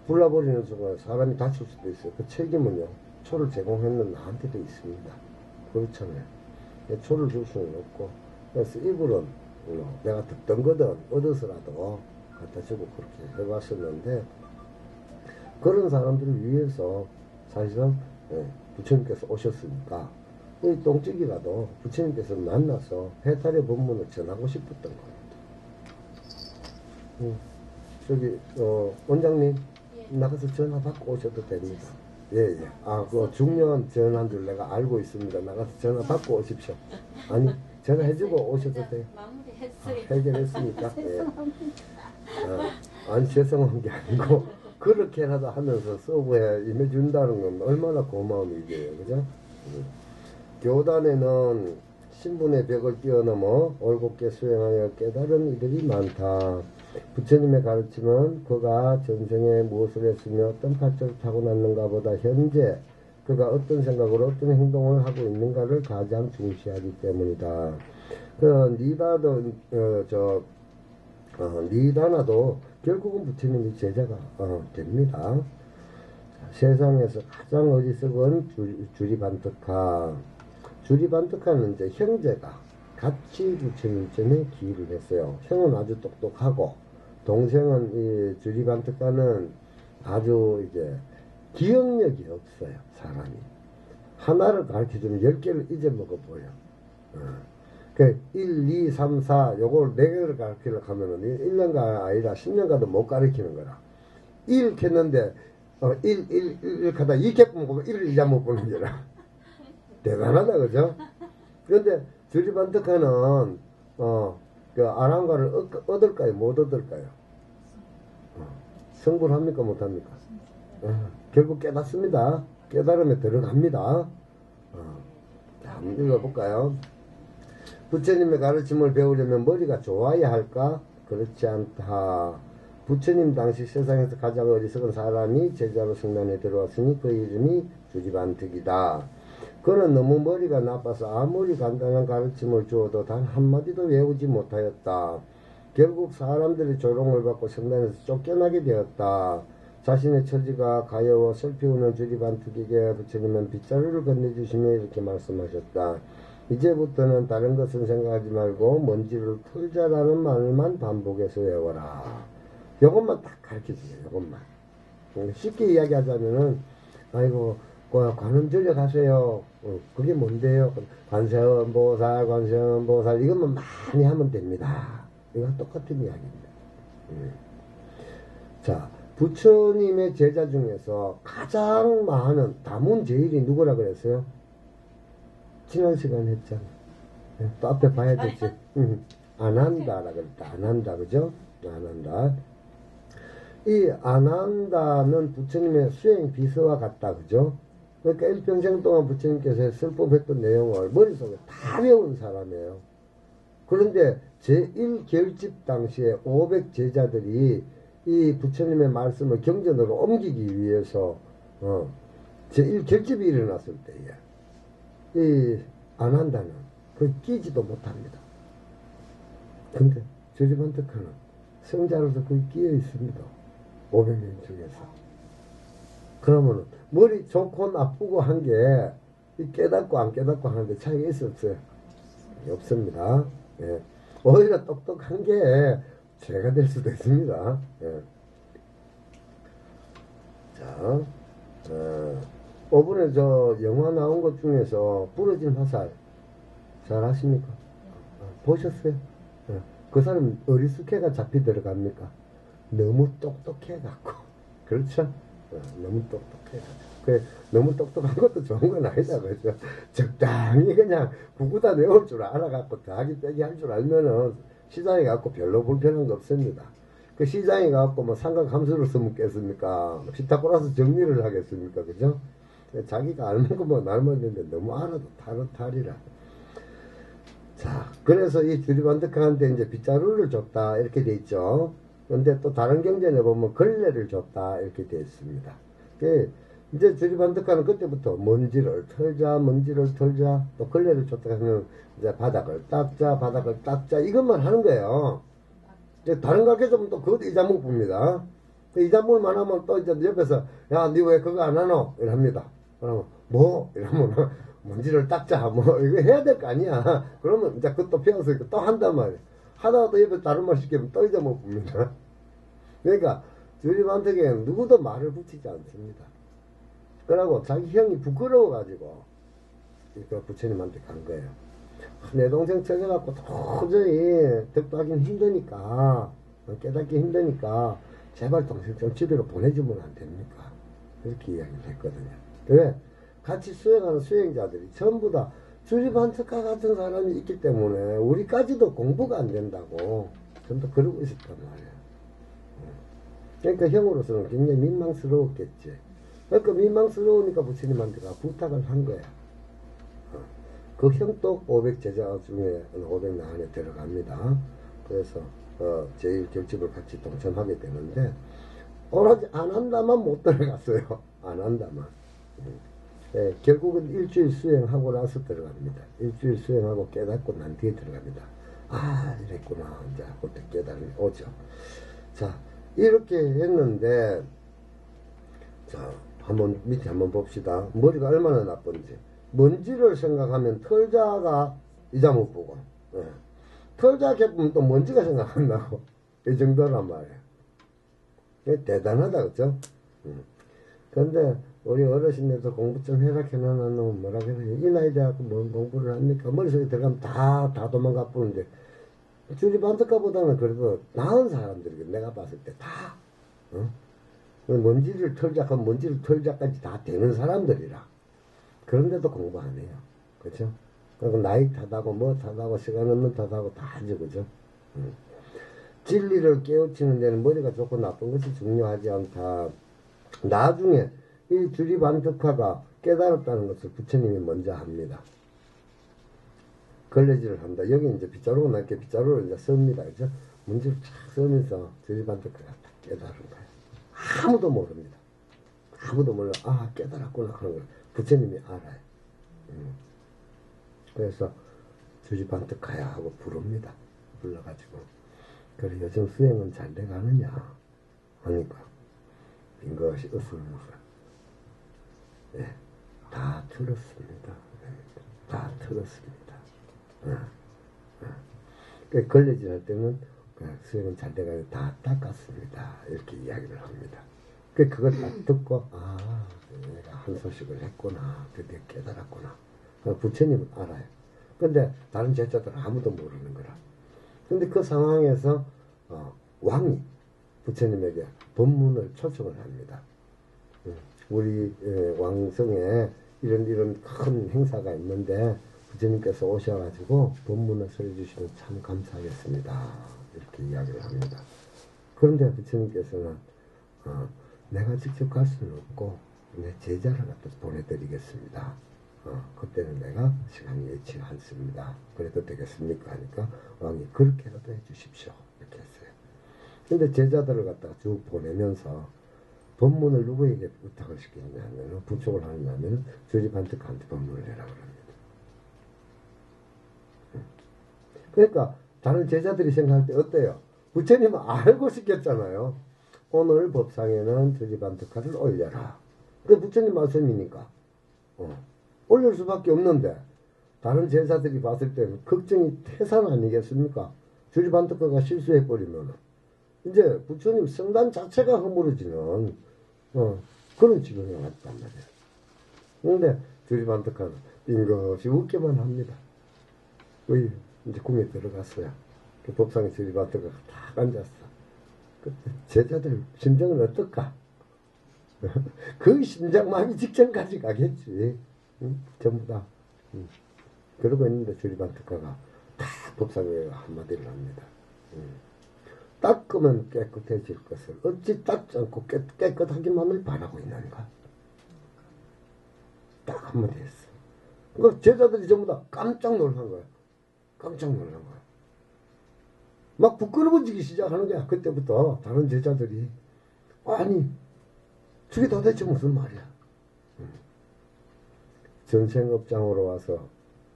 불나버리는 순간 사람이 다칠 수도 있어요. 그 책임은요. 초를 제공했는 나한테도 있습니다. 그렇잖아요. 초를 줄 수는 없고 그래서 이불은 내가 듣던 거든 얻어서라도 갖다 주고 그렇게 해봤었는데 그런 사람들을 위해서 사실은 부처님께서 오셨으니까 이 똥찌기라도 부처님께서 만나서 해탈의 법문을 전하고 싶었던 겁니다. 저기 원장님 나가서 전화 받고 오셔도 됩니다. 예. 그 중요한 전화인 줄 내가 알고 있습니다. 나가서 전화 받고 오십시오. 아니 전화해주고 오셔도 돼요. 마무리했어요. 해결했으니까. 예. 아니 죄송한 게 아니고 그렇게라도 하면서 서브에 임해준다는 건 얼마나 고마운 일이에요. 그죠? 교단에는 신분의 벽을 뛰어넘어 올곧게 수행하여 깨달은 이들이 많다. 부처님의 가르침은 그가 전생에 무엇을 했으며 어떤 발전을 타고났는가 보다 현재 그가 어떤 생각으로 어떤 행동을 하고 있는가를 가장 중시하기 때문이다. 니다나도 결국은 부처님의 제자가 됩니다. 세상에서 가장 어리석은 주리반득하. 주리반득하는 이제 형제가 같이 부처님쯤에 기일을 했어요. 형은 아주 똑똑하고 동생은 이 주리반득하는 아주 이제 기억력이 없어요. 사람이 하나를 가르쳐주면 10개를 잊어먹어 보여. 그 1, 2, 3, 4 요걸 4개를 가르치려고 하면은 1년가 아니라 10년가도 못 가르치는 거라. 1 켰는데 1 하다 2개 보고 1을 이자 못 보는 거라. 대단하다 그죠? 그런데 주리반득하는 그 아랑가를 얻을까요? 못 얻을까요? 성불합니까? 못합니까? 결국 깨닫습니다. 깨달음에 들어갑니다. 자, 한번 읽어볼까요? 부처님의 가르침을 배우려면 머리가 좋아야 할까? 그렇지 않다. 부처님 당시 세상에서 가장 어리석은 사람이 제자로 성단에 들어왔으니 그 이름이 주지반득이다. 그는 너무 머리가 나빠서 아무리 간단한 가르침을 주어도 단 한마디도 외우지 못하였다. 결국 사람들의 조롱을 받고 성단에서 쫓겨나게 되었다. 자신의 처지가 가여워 슬피 우는 주지반득에게 부처님은 빗자루를 건네주시며 이렇게 말씀하셨다. 이제부터는 다른 것은 생각하지 말고 먼지를 털자라는 말만 반복해서 외워라. 요것만 딱 가르쳐주세요. 요것만. 쉽게 이야기하자면은 아이고 관음절에 가세요. 그게 뭔데요? 관세음보살 관세음보살 이것만 많이 하면 됩니다. 이거 똑같은 이야기입니다. 자, 부처님의 제자 중에서 가장 많은 다문제일이 누구라 그랬어요? 지난 시간에 했잖아. 또 앞에 봐야 되지. 아난다라 그랬다. 아난다 그죠? 아난다. 이 아난다는 부처님의 수행 비서와 같다 그죠? 그러니까 일평생 동안 부처님께서 설법했던 내용을 머릿속에 다 외운 사람이에요. 그런데 제1결집 당시에 500제자들이 이 부처님의 말씀을 경전으로 옮기기 위해서 제1결집이 일어났을 때에 이 아난다는 그 끼지도 못합니다. 근데 주지반득하는 성자로서 거기 끼어 있습니다. 500명 중에서. 그러면 머리 좋고 나쁘고 한 게 깨닫고 안 깨닫고 하는데 차이가 있어 없어요? 없습니다. 예. 오히려 똑똑한 게 죄가 될 수도 있습니다. 예. 자, 5분에 저 영화 나온 것 중에서 부러진 화살 잘 아십니까? 보셨어요? 예. 그 사람 어리숙해가 잡히 들어갑니까? 너무 똑똑해갖고. 그렇죠? 너무 똑똑해가지고. 너무 똑똑한 것도 좋은 건 아니다. 그죠? 적당히 그냥 구구다 외울 줄 알아갖고 더하기 빼기 할 줄 알면은 시장에 갖고 별로 불편한 거 없습니다. 그 시장에 갖고 뭐 삼각함수를 쓰면 겠습니까? 피타고라스 정리를 하겠습니까? 그죠? 자기가 알는 거뭐 알았는데 너무 알아도 탈이라. 자, 그래서 이 주리반득한테 이제 빗자루를 줬다. 이렇게 돼 있죠. 근데 또 다른 경전에 보면 걸레를 줬다. 이렇게 되어 있습니다. 이제 주리반득하는 그때부터 먼지를 털자, 또 걸레를 줬다 하면 이제 바닥을 닦자, 이것만 하는 거예요. 이제 다른 가르쳐주면 또 그것도 이자목 봅니다. 이자목만 하면 또 이제 옆에서, 야, 니 왜 그거 안 하노? 이럽니다. 그러면, 뭐? 이러면, 먼지를 닦자, 뭐, 이거 해야 될 거 아니야. 그러면 이제 그것도 배워서 또 한단 말이에요. 하다가 또 옆에 다른 말 시키면 또 이자목 봅니다. 그러니까, 주리반득에는 누구도 말을 붙이지 않습니다. 그러고 자기 형이 부끄러워가지고 그 부처님한테 간 거예요. 내 동생 찾아갖고 도저히 득도하기는 힘드니까 깨닫기 힘드니까 제발 동생 좀 집으로 보내주면 안 됩니까? 이렇게 이야기를 했거든요. 왜? 같이 수행하는 수행자들이 전부 다 주리반득과 같은 사람이 있기 때문에 우리까지도 공부가 안 된다고 전부 그러고 있었단 말이에요. 그러니까 형으로서는 굉장히 민망스러웠겠지. 그러니까 민망스러우니까 부처님한테가 부탁을 한 거야. 그 형도 500제자 중에 500명 안에 들어갑니다. 그래서 제일 결집을 같이 동참하게 되는데 오로지 안 한다만 못 들어갔어요. 안 한다만. 네, 결국은 일주일 수행하고 나서 들어갑니다. 일주일 수행하고 깨닫고 난 뒤에 들어갑니다. 아, 이랬구나. 이제 그때 깨달음이 오죠. 자, 이렇게 했는데 자, 밑에 한번 봅시다. 머리가 얼마나 나쁜지. 먼지를 생각하면 털자가 이자 못 보고. 예. 털자 개보면 또 먼지가 생각한다고. 이 정도란 말이에요. 대단하다, 그죠? 그런데 우리 어르신들도 공부 좀 해라 해놓은 놈은 뭐라 그래요? 이 나이 돼갖고 뭔 공부를 합니까? 머릿속에 들어가면 다 도망가 뿌는데 주리반드카보다는 그래도 나은 사람들이 내가 봤을 때 다 먼지를 털자면 먼지를 털자까지 다 되는 사람들이라. 그런데도 공부 안 해요. 그죠? 그리고 나이 탓하고 뭐 탓하고 시간 없는 탓하고 다 하죠. 그죠? 진리를 깨우치는 데는 머리가 좋고 나쁜 것이 중요하지 않다. 나중에 이 주리반득화가 깨달았다는 것을 부처님이 먼저 합니다. 걸레질을 한다. 여기 이제 빗자루가 낮게 빗자루를 이제 씁니다. 그죠? 문제를 쫙 쓰면서 주리반득화가 딱 깨달은 거예요. 아무도 모릅니다. 아무도 몰라. 아, 깨달았구나 하는 걸 부처님이 알아요. 그래서 주리반득화야 하고 부릅니다. 불러가지고. 그래, 요즘 수행은 잘 돼가느냐 하니까 빈 것이 없으면서 네, 다 틀었습니다. 다 틀었습니다. 걸레질 할 때는 수행은 잘 돼가지고 다 닦았습니다. 이렇게 이야기를 합니다. 그걸 딱 듣고 내가 한 소식을 했구나. 드디어 깨달았구나. 부처님은 알아요. 근데 다른 제자들은 아무도 모르는 거라. 근데 그 상황에서 왕이 부처님에게 법문을 초청을 합니다. 우리 왕성에 이런 큰 행사가 있는데 부처님께서 오셔가지고 법문을 설해주시면 참 감사하겠습니다. 이렇게 이야기를 합니다. 그런데 부처님께서는 내가 직접 갈 수는 없고 내 제자를 갖다 보내드리겠습니다. 그때는 내가 시간이 예치 않습니다. 그래도 되겠습니까? 하니까 왕이 그렇게라도 해주십시오. 이렇게 했어요. 근데 제자들을 갖다가 쭉 보내면서 법문을 누구에게 부탁을 시키느냐면 부촉을 하느냐면 주리반득한테 법문을 해라 그럽니다. 그러니까 다른 제자들이 생각할 때 어때요? 부처님은 알고 시켰잖아요. 오늘 법상에는 주리반득화를 올려라. 그 부처님 말씀이니까 올릴 수밖에 없는데 다른 제자들이 봤을 때는 걱정이 태산 아니겠습니까? 주리반득화가 실수해버리면 이제 부처님 성단 자체가 허물어지는 그런 지경에 왔단 말이에요. 그런데 주리반득화는 빙긋이 웃기만 합니다. 이제 궁에 들어갔어요. 그 법상에 주리반득화가 딱 앉았어. 그때 제자들 심정은 어떨까? 그 심장마비 직전까지 가겠지. 전부 다. 그러고 있는데 주리반득화가 다 법상에 한마디를 합니다. 닦으면 깨끗해질 것을 어찌 닦지 않고 깨끗하기만을 바라고 있는가? 딱 한마디 했어. 그 제자들이 전부 다 깜짝 놀란 거야. 깜짝 놀란 거야. 막 부끄러워지기 시작하는 거야. 그때부터 다른 제자들이 아니 저게 도대체 무슨 말이야? 전생업장으로 와서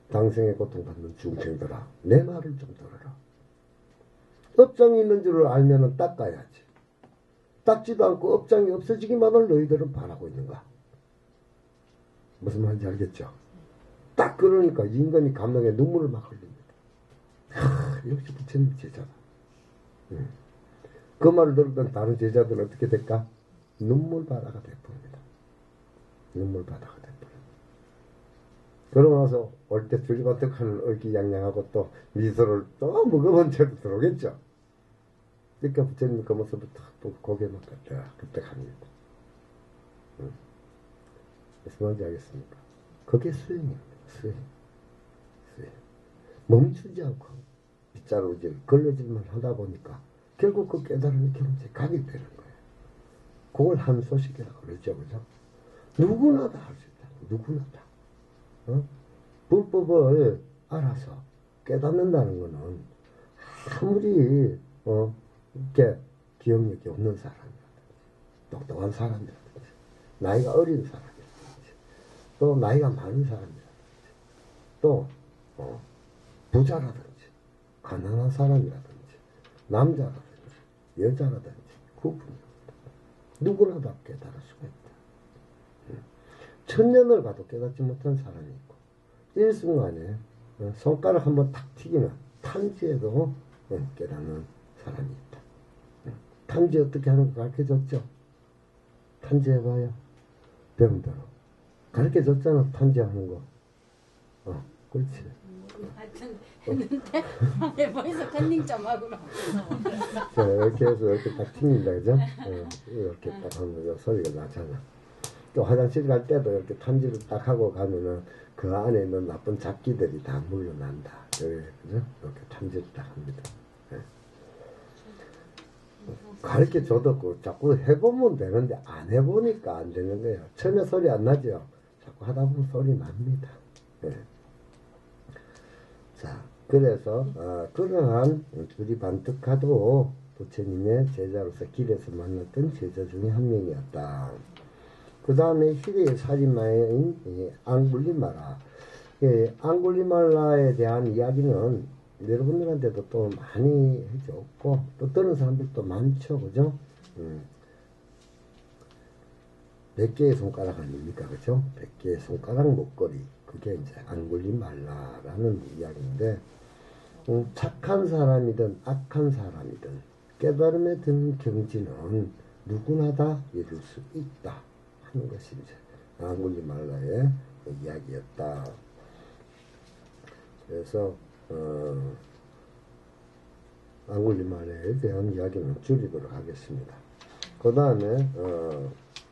당생의 고통받는 중생들아 내 말을 좀 들어라. 업장이 있는 줄을 알면 닦아야지. 닦지도 않고 업장이 없어지기만을 너희들은 바라고 있는가? 무슨 말인지 알겠죠? 딱 그러니까 인간이 감동에 눈물을 막 흘립니다. 역시 부처님 제자다. 그 말을 들었던 다른 제자들은 어떻게 될까? 눈물바다가 돼버립니다. 눈물바다가 돼버립니다. 그러고 나서 올 때 주리반득하는 얼기양양하고 또 미소를 또 먹어본 채로 들어오겠죠. 그러니까 부처님 그 모습을 탁 보고 고개만 끄덕합니다. 무슨 말인지 알겠습니까? 그게 수행입니다. 수행. 멈추지 않고 빗자루질 걸러질만 하다 보니까 결국 그 깨달음이 경제 가게 되는 거예요. 그걸 한 소식이라고 그러죠. 그죠? 누구나 다 할 수 있다. 누구나 다. 불법을 알아서 깨닫는다는 것은 아무리 이렇게 기억력이 없는 사람이라든지 똑똑한 사람이라든지 나이가 어린 사람이라든지 또 나이가 많은 사람이라든지 또 부자라든지 가난한 사람이라든지 남자라든지 여자라든지 구분이 없다. 누구나 다 깨달을 수가 있다. 천년을 가도 깨닫지 못한 사람이 있고 일순간에 손가락 한번 탁 튀기면 탄지에도 깨닫는 사람이 있다. 탄지 어떻게 하는 거 가르쳐줬죠? 탄지 해봐요. 배운대로. 가르쳐줬잖아, 탄지하는 거. 그렇지. 하여튼 했는데 방에 벌써 컨닝 좀 하고 나. 자, 이렇게 해서 이렇게 딱 튕긴다, 그죠? 이렇게 딱 하면 소리가 나잖아. 또 화장실 갈 때도 이렇게 탐지를 딱 하고 가면은 그 안에 있는 나쁜 잡기들이 다 물러난다. 그죠? 이렇게 탐지를 딱 합니다. 네. 가르쳐 줘도 자꾸 해보면 되는데 안 해보니까 안 되는 거예요. 처음에 소리 안 나죠? 자꾸 하다 보면 소리 납니다. 네. 자, 그래서 그러한 둘이 반특하도 부처님의 제자로서 길에서 만났던 제자 중에 한 명이었다. 그 다음에 희대의 살인마인 앙굴리마라. 앙굴리마라에 대한 이야기는 여러분들한테도 또 많이 해줬고 또 들은 사람들도 많죠, 그죠? 100개의 손가락 아닙니까, 그죠? 100개의 손가락 목걸이. 그게 이제 앙굴리말라라는 이야기인데, 착한 사람이든 악한 사람이든 깨달음에 드는 경지는 누구나 다 이룰 수 있다 하는 것이 이제 앙굴리말라의 이야기였다. 그래서 앙굴리말라에 대한 이야기는 줄이도록 하겠습니다. 그 다음에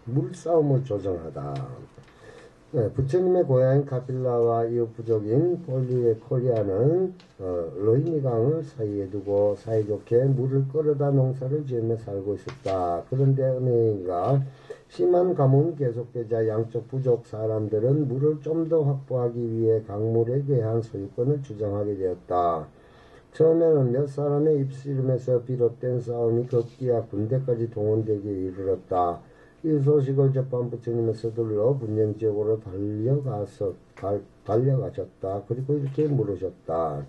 물싸움을 조정하다. 네, 부처님의 고향인 카필라와 이웃 부족인 폴리코리아는 로히니 강을 사이에 두고 사이좋게 물을 끌어다 농사를 지으며 살고 있었다. 그런데 어느 해인가 심한 가뭄이 계속되자 양쪽 부족 사람들은 물을 좀 더 확보하기 위해 강물에 대한 소유권을 주장하게 되었다. 처음에는 몇 사람의 입씨름에서 비롯된 싸움이 급기야 군대까지 동원되기에 이르렀다. 이 소식을 접한 부처님은 서둘러 분쟁 지역으로 달려가셨다. 그리고 이렇게 물으셨다.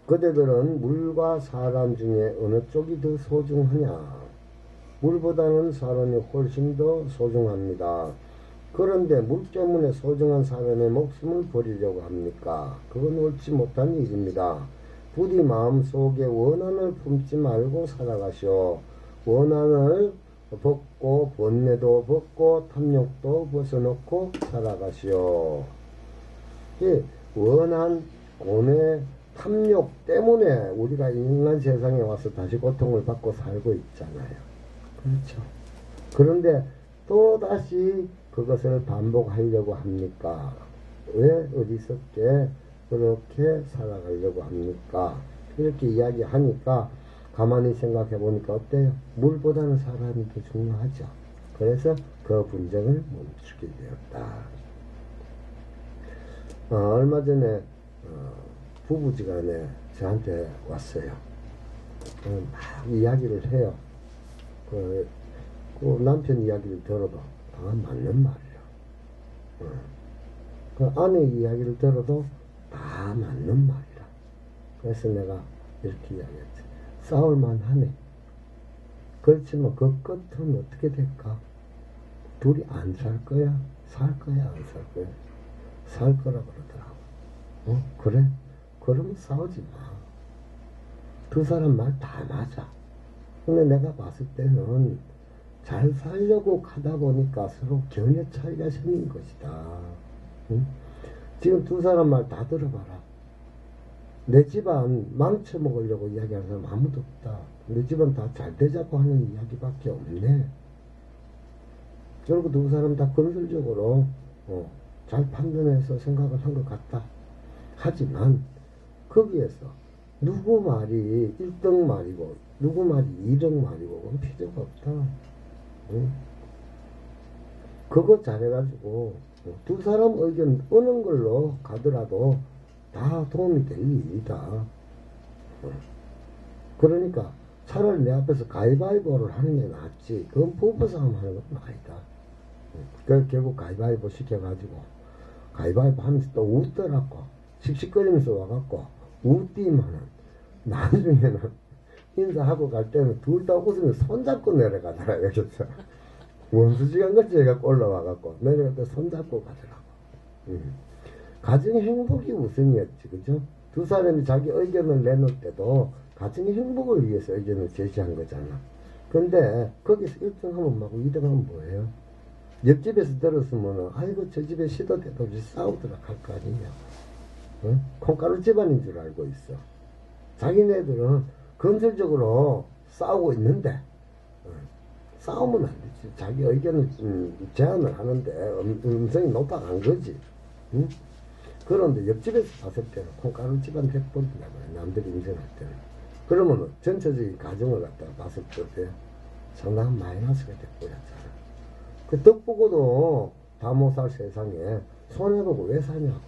그대들은 물과 사람 중에 어느 쪽이 더 소중하냐? 물보다는 사람이 훨씬 더 소중합니다. 그런데 물 때문에 소중한 사람의 목숨을 버리려고 합니까? 그건 옳지 못한 일입니다. 부디 마음속에 원한을 품지 말고 살아가시오. 원한을 벗고 번뇌도 벗고 탐욕도 벗어놓고 살아가시오. 이 원한, 고뇌, 탐욕 때문에 우리가 인간 세상에 와서 다시 고통을 받고 살고 있잖아요. 그렇죠. 그런데 또 다시 그것을 반복하려고 합니까? 왜 어리석게 그렇게 살아가려고 합니까? 이렇게 이야기하니까 가만히 생각해 보니까 어때요? 물보다는 사람이 더 중요하죠. 그래서 그 분쟁을 멈추게 되었다. 얼마 전에 부부지간에 저한테 왔어요. 막 이야기를 해요. 그 남편 이야기를 들어도 다 맞는 말이야. 그 아내 이야기를 들어도 다 맞는 말이라. 그래서 내가 이렇게 이야기했지. 싸울만 하네. 그렇지만 그 끝은 어떻게 될까? 둘이 안 살 거야? 살 거야? 안 살 거야? 살 거라 그러더라고. 그래? 그러면 싸우지 마. 두 사람 말 다 맞아. 근데 내가 봤을 때는 잘 살려고 가다 보니까 서로 견해 차이가 생긴 것이다. 응? 지금 두 사람 말 다 들어봐라. 내 집안 망쳐먹으려고 이야기하는 사람 아무도 없다. 내 집안 다 잘 되자고 하는 이야기밖에 없네. 결국 두 사람 다 건설적으로 잘 판단해서 생각을 한 것 같다. 하지만 거기에서 누구 말이 1등 말이고 누구 말이 2등 말이고 그건 필요가 없다. 응? 그거 잘해가지고 두 사람 의견 어느 걸로 가더라도 다 도움이 될 일이다. 그러니까 차라리 내 앞에서 가위바위보를 하는 게 낫지. 그건 부부싸움 하는 건 아니다. 그래서 결국 가위바위보 시켜가지고 가위바위보 하면서 또 웃더라고. 씩씩거리면서 와갖고 웃디만은 나중에는 인사하고 갈 때는 둘 다 웃으면서 손잡고 내려가더라. 여기서 원수지간 같이 해갖고 올라와갖고 내려갈 때 손잡고 가더라고. 가정의 행복이 우선이었지, 그죠? 두 사람이 자기 의견을 내놓을 때도 가정의 행복을 위해서 의견을 제시한 거잖아. 근데 거기서 1등 하면 뭐고 2등 하면 뭐예요? 옆집에서 들었으면 아이고 저 집에 시도 때도 없이 싸우더라 할 거 아니냐. 어? 콩가루 집안인 줄 알고 있어. 자기네들은 건설적으로 싸우고 있는데 어, 싸우면 안 되지. 자기 의견을 제안을 하는데 음성이 높아간 거지. 응? 그런데 옆집에서 봤을 때는 콩가루 집안 백번이라고 해. 남들이 인정할 때는. 그러면 전체적인 가정을 갖다가 봤을 때 상당한 마이너스가 돼버렸잖아. 그 떡보고도 다 못 살 세상에 손해보고 왜 사냐고.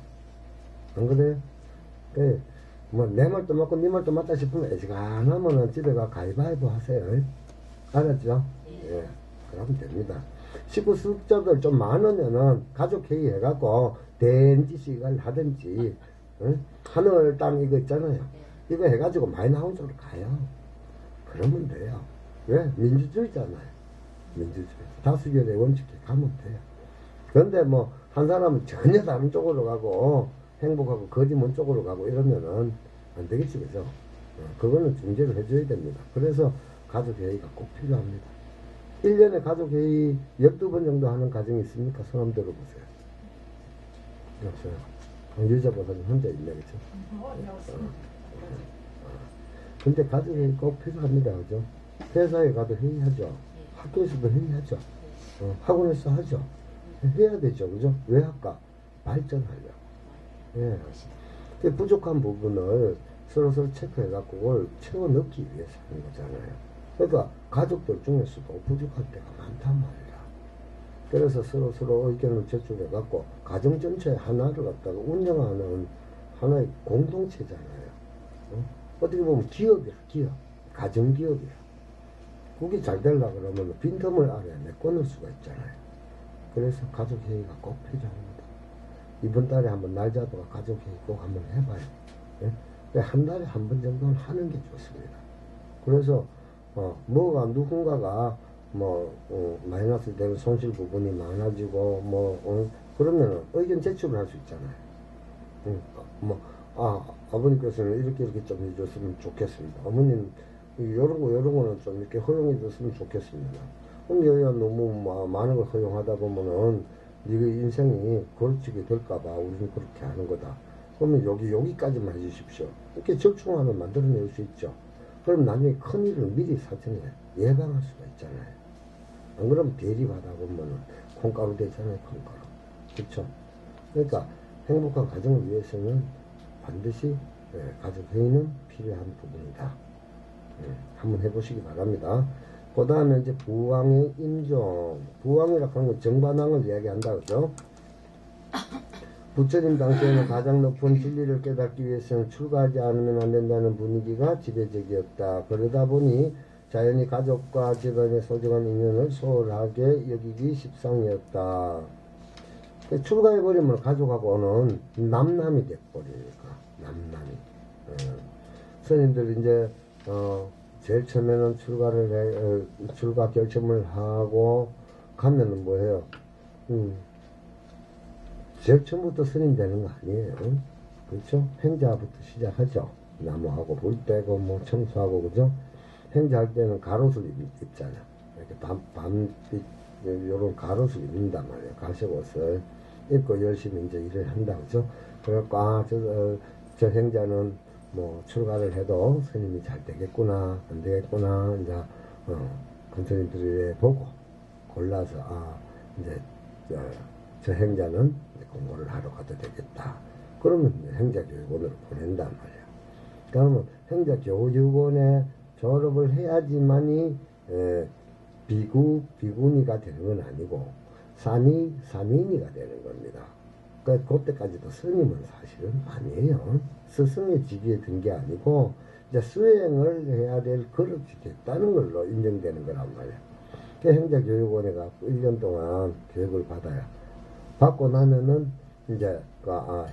안 그래? 그, 뭐, 내 말도 맞고 네 말도 맞다 싶으면 애지간하면은 집에 가 가위바위보 하세요. 알았죠? 예. 그러면 됩니다. 식구 숫자들 좀 많으면은 가족회의 해갖고 대인지식을 하든지, 응? 하늘, 땅 이거 있잖아요. 이거 해가지고 많이 나온 쪽으로 가요. 그러면 돼요. 왜? 민주주의잖아요. 민주주의. 다수결의 원칙에 가면 돼요. 그런데 뭐, 한 사람은 전혀 다른 쪽으로 가고, 행복하고 거짓말 쪽으로 가고 이러면은 안 되겠지, 그죠? 그거는 중재를 해줘야 됩니다. 그래서 가족회의가 꼭 필요합니다. 1년에 가족회의 12번 정도 하는 가정이 있습니까? 손 한번 들어보세요. 없어요. 유자보다는 혼자 있네, 그죠? 근데 가족회의 꼭 필요합니다, 그죠? 회사에 가도 회의하죠. 학교에서도 회의하죠. 학원에서 하죠. 해야 되죠, 그죠? 왜 할까? 발전하려고. 예. 그 부족한 부분을 서로 체크해갖고 그걸 채워 넣기 위해서 하는 거잖아요. 그러니까 가족들 중에서도 부족할 때가 많단 말이야. 그래서 서로 의견을 제출해갖고 가정 전체 하나를 갖다가 운영하는 하나의 공동체잖아요. 어떻게 보면 기업이야, 기업. 가정기업이야. 그게 잘 되려고 그러면 빈틈을 아래에 메꿔놓을 수가 있잖아요. 그래서 가족회의가 꼭 필요합니다. 이번 달에 한번 날 잡아가 가족회의 꼭 한번 해봐요. 예? 한 달에 한 번 정도는 하는 게 좋습니다. 그래서 뭐가 누군가가 마이너스 되는 손실 부분이 많아지고 그러면 의견 제출을 할 수 있잖아요. 아버님께서는 이렇게 좀 해줬으면 좋겠습니다. 어머님 요런 거는 좀 이렇게 허용해 줬으면 좋겠습니다. 근데 너무 많은 걸 허용하다 보면은 네가 인생이 걸치게 될까봐 우리는 그렇게 하는 거다. 그러면 여기까지만 해주십시오. 이렇게 절충안을 만들어낼 수 있죠. 그럼 나중에 큰일을 미리 사전에 예방할 수가 있잖아요. 안 그러면 대립하다 보면은 콩가루 되잖아요, 콩가루. 그쵸? 그러니까 행복한 가정을 위해서는 반드시 가족회의는 필요한 부분이다. 한번 해보시기 바랍니다. 그 다음에 이제 부왕의 임종. 부왕이라고 하는 건 정반왕을 이야기한다, 그죠? 부처님 당시에는 가장 높은 진리를 깨닫기 위해서는 출가하지 않으면 안 된다는 분위기가 지배적이었다. 그러다 보니 자연히 가족과 집안의 소중한 인연을 소홀하게 여기기 십상이었다. 출가해버리면 가족하고는 남남이 돼버리니까, 남남이. 스님들 이제, 제일 처음에는 출가 결심을 하고 가면은 뭐해요? 제일 처음부터 스님 되는 거 아니에요. 그렇죠? 행자부터 시작하죠. 나무하고 불 떼고 청소하고, 그죠? 행자할 때는 가로수를 입잖아. 이렇게 밤빛 요런 가로수를 입는단 말이에요. 가시옷을 입고 열심히 이제 일을 한다, 그죠? 그래갖고 저 행자는 출가를 해도 스님이 잘 되겠구나 안 되겠구나 이제 근처님들이 보고 골라서 이제 저 행자는 공부를 하러 가도 되겠다. 그러면 행자교육원으로 보낸단 말이야. 그러면 행자교육원에 졸업을 해야지만이 비구니가 되는 건 아니고 사민이가 되는 겁니다. 그때까지도 스님은 사실은 아니에요. 스승의 직위에 든 게 아니고 이제 수행을 해야 될 그릇이 됐다는 걸로 인정되는 거란 말이야. 행자교육원에 가서 1년 동안 교육을 받아야 받고 나면은 이제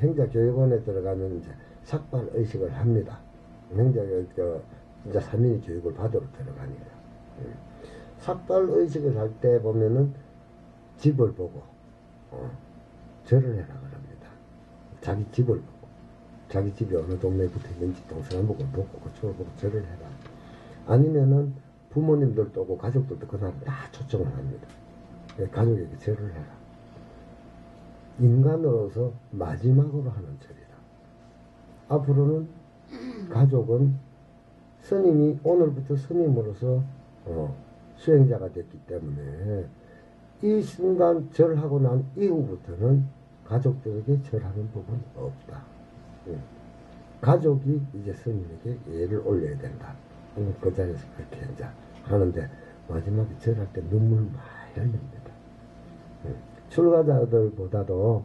행자교육원에 들어가면 이제 삭발 의식을 합니다. 이제 사민이 교육을 받으러 들어가니까. 삭발 의식을 할 때 보면은 집을 보고 절을 해라 그럽니다. 자기 집을 보고, 자기 집이 어느 동네에 붙어 있는지 동서남북을 보고 그쪽을 보고 절을 해라. 아니면은 부모님들도 오고 가족들도 그날 다 초청을 합니다. 가족에게 절을 해라. 인간으로서 마지막으로 하는 절이다. 앞으로는 가족은 스님이 오늘부터 스님으로서 수행자가 됐기 때문에 이 순간 절하고 난 이후부터는 가족들에게 절하는 법은 없다. 가족이 이제 스님에게 예를 올려야 된다. 그 자리에서 그렇게 이제 하는데 마지막에 절할 때 눈물 많이 흘립니다. 출가자들보다도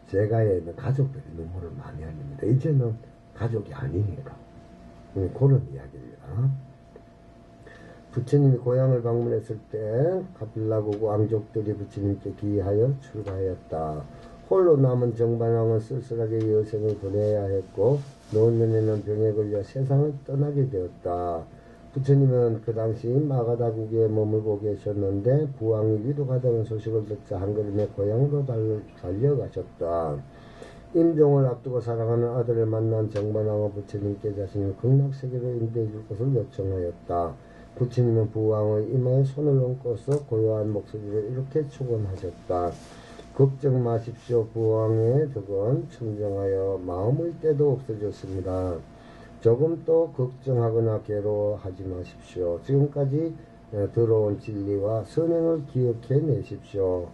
제가에 있는 가족들이 눈물을 많이 흘립니다. 이제는 가족이 아니니까. 그런 이야기입니다. 부처님이 고향을 방문했을 때 가빌라국 왕족들이 부처님께 기하여 출가하였다. 홀로 남은 정반왕은 쓸쓸하게 여생을 보내야 했고 노년에는 병에 걸려 세상을 떠나게 되었다. 부처님은 그 당시 마가다국에 머물고 계셨는데 부왕이 위독하다는 소식을 듣자 한 걸음에 고향으로 달려가셨다. 임종을 앞두고 사랑하는 아들을 만난 정반왕은 부처님께 자신을 극락세계로 인도해 줄 것을 요청하였다. 부처님은 부왕의 이마에 손을 얹고서 고요한 목소리로 이렇게 축원하셨다. 걱정 마십시오. 부왕의 덕은 청정하여 마음의 때도 없어졌습니다. 조금 또 걱정하거나 괴로워하지 마십시오. 지금까지 들어온 진리와 선행을 기억해 내십시오.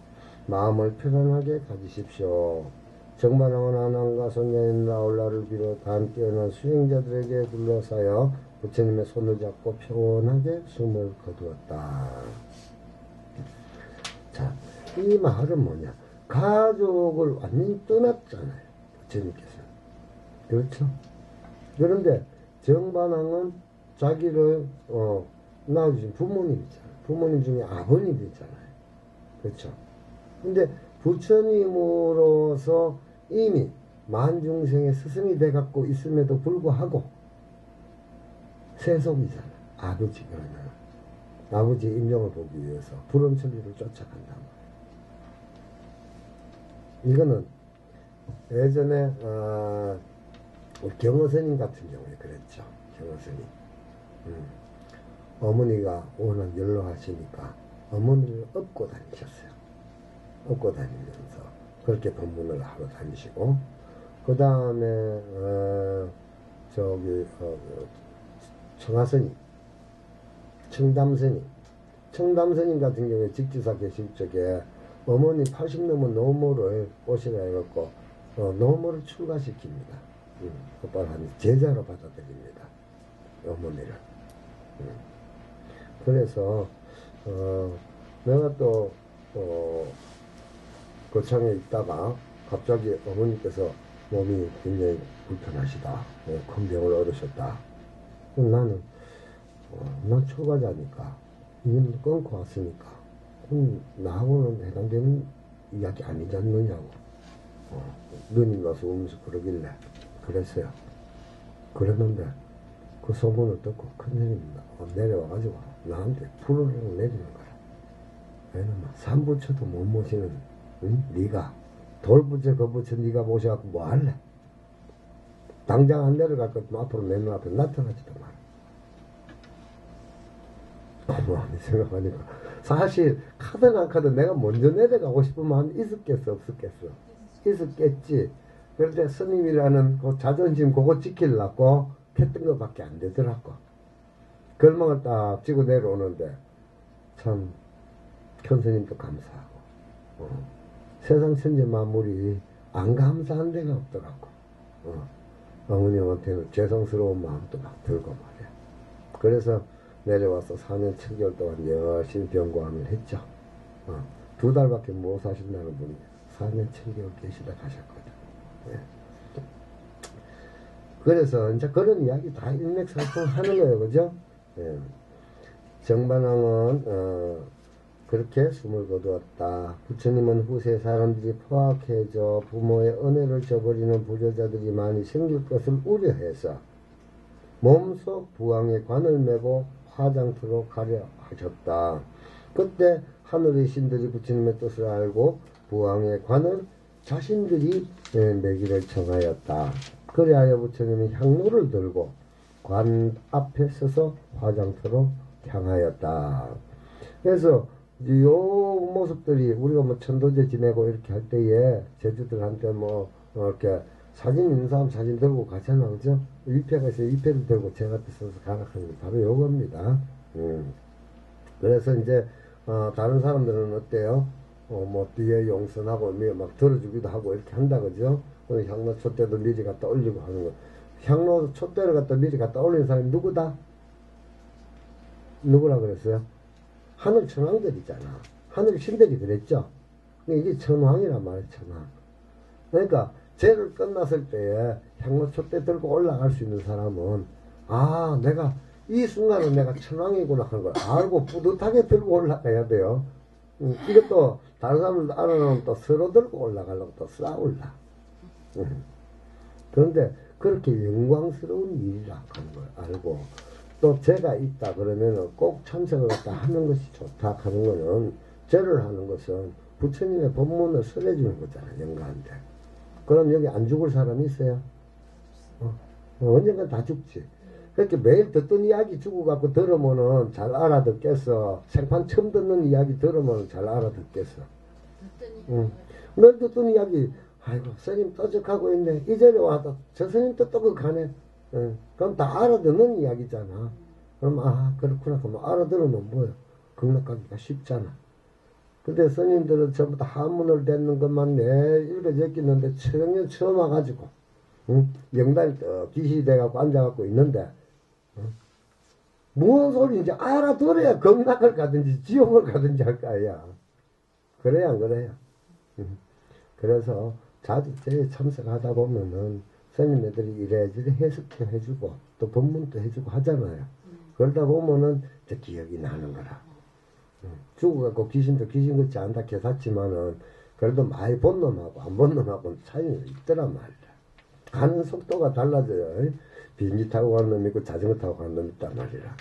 마음을 편안하게 가지십시오. 정반왕은 아난과 손녀인 라울라를 비롯한 뛰어난 수행자들에게 둘러싸여 부처님의 손을 잡고 평온하게 숨을 거두었다. 자, 이 말은 뭐냐? 가족을 완전히 떠났잖아요. 부처님께서는. 그렇죠? 그런데 정반왕은 자기를 낳아주신 부모님이잖아요. 부모님 중에 아버님이잖아요. 그렇죠? 근데 부처님으로서 이미 만중생의 스승이 돼갖고 있음에도 불구하고 세속이잖아요. 아버지 그러면 아버지 임종을 보기 위해서 불원천리를 쫓아간단 말이에요. 이거는 예전에 경허스님 같은 경우에 그랬죠. 경허스님 어머니가 워낙 연로하시니까 어머니를 업고 다니셨어요. 업고 다니면서 그렇게 법문을 하러 다니시고 그 다음에 청하스님, 청담스님 같은 경우에 직지사 계실 적에 어머니 80 넘은 노모를 오시라 해갖고 노모를 출가시킵니다. 곧바로 한 제자로 받아들입니다. 어머니를. 그래서 내가 또 거창에 있다가 갑자기 어머니께서 몸이 굉장히 불편하시다. 큰 병을 얻으셨다. 나는 난 출가자니까 이건 끊고 왔으니까 나하고는 해당되는 이야기 아니지 않느냐고 누님 와서 오면서 그러길래 그랬어요. 그랬는데 그 소문을 듣고 큰스님이 내려와가지고 나한테 불을 내리는 거야. 왜냐면 삼부처도 못 모시는 네가 돌부처 거부처 네가 모셔갖고 뭐 할래? 당장 안 내려갈 것도 앞으로 내 눈앞에 나타나지도 마라. 어머니 생각하니까 사실 카드나 카드 내가 먼저 내려가고 싶은 마음이 있었겠어 없었겠어? 있었겠지. 그런데 스님이라는 그 자존심 그거 지키려고 했던 것밖에 안 되더라고. 걸망을 딱 쥐고 내려오는데 참 큰 스님도 감사하고 세상 천지 만물이 안 감사한 데가 없더라고. 어머님한테는 죄송스러운 마음도 막 들고 말이야. 그래서 내려와서 4년 7개월 동안 열심히 병고함을 했죠. 2달밖에 못 사신다는 분이 4년 7개월 계시다 가셨거든. 예. 그래서 이제 그런 이야기 다 일맥상통하는 거예요, 그죠? 예. 정반왕은 그렇게 숨을 거두었다. 부처님은 후세 사람들이 포악해져 부모의 은혜를 저버리는 불효자들이 많이 생길 것을 우려해서 몸속 부왕의 관을 메고 화장터로 가려 하셨다. 그때 하늘의 신들이 부처님의 뜻을 알고 부왕의 관을 자신들이 매기를 청하였다. 그리하여 부처님이 향로를 들고 관 앞에 서서 화장터로 향하였다. 그래서 이제 요 모습들이 우리가 뭐 천도제 지내고 이렇게 할 때에 제주들한테 뭐 이렇게 사진 있는 사람 사진 들고 가잖아, 그죠? 위패가 있어요. 위패를 들고 제가 써서 가라 하는 게 바로 요겁니다. 그래서 이제 다른 사람들은 어때요? 뭐 뒤에 용선하고 막 들어주기도 하고 이렇게 한다, 그죠? 향로 촛대도 미리 갖다 올리고 하는 거. 향로 촛대를 갖다 미리 갖다 올리는 사람이 누구다? 누구라 그랬어요? 하늘 천왕들이잖아. 하늘 신들이 그랬죠. 이게 천왕이란 말이야, 천왕. 그러니까 죄를 끝났을 때에 향로 촛대 들고 올라갈 수 있는 사람은 아, 내가 이 순간은 내가 천왕이구나 하는 걸 알고 뿌듯하게 들고 올라가야 돼요. 이것도 다른 사람들 알아놓으면 또 서로 들고 올라가려고 또 싸울라. 그런데 그렇게 영광스러운 일이라 하는 걸 알고 또 죄가 있다 그러면은 꼭 참석을 갖다 하는 것이 좋다 하는 거는 죄를 하는 것은 부처님의 법문을 설해주는 거잖아, 영가한테. 그럼 여기 안 죽을 사람이 있어요? 언젠간 다 죽지. 그렇게 매일 듣던 이야기 죽어갖고 들으면은 잘 알아듣겠어. 생판 처음 듣는 이야기 들으면 잘 알아듣겠어. 늘 듣던 이야기, 아이고, 스님 떠적하고 있네. 이 자리에 와도 저 스님도 또 가네. 그럼 다 알아듣는 이야기잖아. 그럼, 아, 그렇구나. 그럼 알아들으면 뭐야? 극락가기가 쉽잖아. 근데 스님들은 전부 다 한문을 뱉는 것만 매일 읽어 적기는데 청년 처음 와가지고, 영단이 귀신이 돼갖고 앉아갖고 있는데, 무슨 소리인지 알아들어야 극락을 가든지 지옥을 가든지 할 거 아니야. 그래야 안 그래요? 그래서 자주 제에 참석하다 보면은 스님네들이 이래저래 해석도 해주고 또 법문도 해주고 하잖아요. 그러다 보면은 저 기억이 나는 거라. 죽어갖고 귀신도 귀신 같지 않다 개샀지만은 그래도 많이 본 놈하고 안 본 놈하고는 차이가 있더란 말이야. 가는 속도가 달라져요. 비행기 타고 가는 놈이 있고 자전거 타고 가는 놈이 있단 말이라.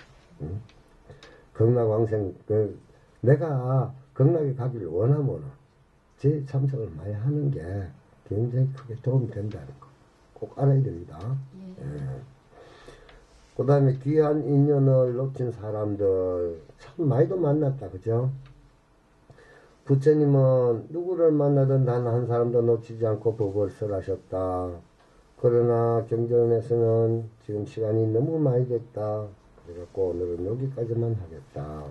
극락왕생 내가 극락에 가기를 원하면은 제 참석을 많이 하는 게 굉장히 크게 도움이 된다는 거 꼭 알아야 됩니다. 그 다음에 귀한 인연을 놓친 사람들 참 많이도 만났다, 그죠? 부처님은 누구를 만나든 단 한 사람도 놓치지 않고 법을 설하셨다. 그러나 경전에서는 지금 시간이 너무 많이 됐다. 그래갖고 오늘은 여기까지만 하겠다.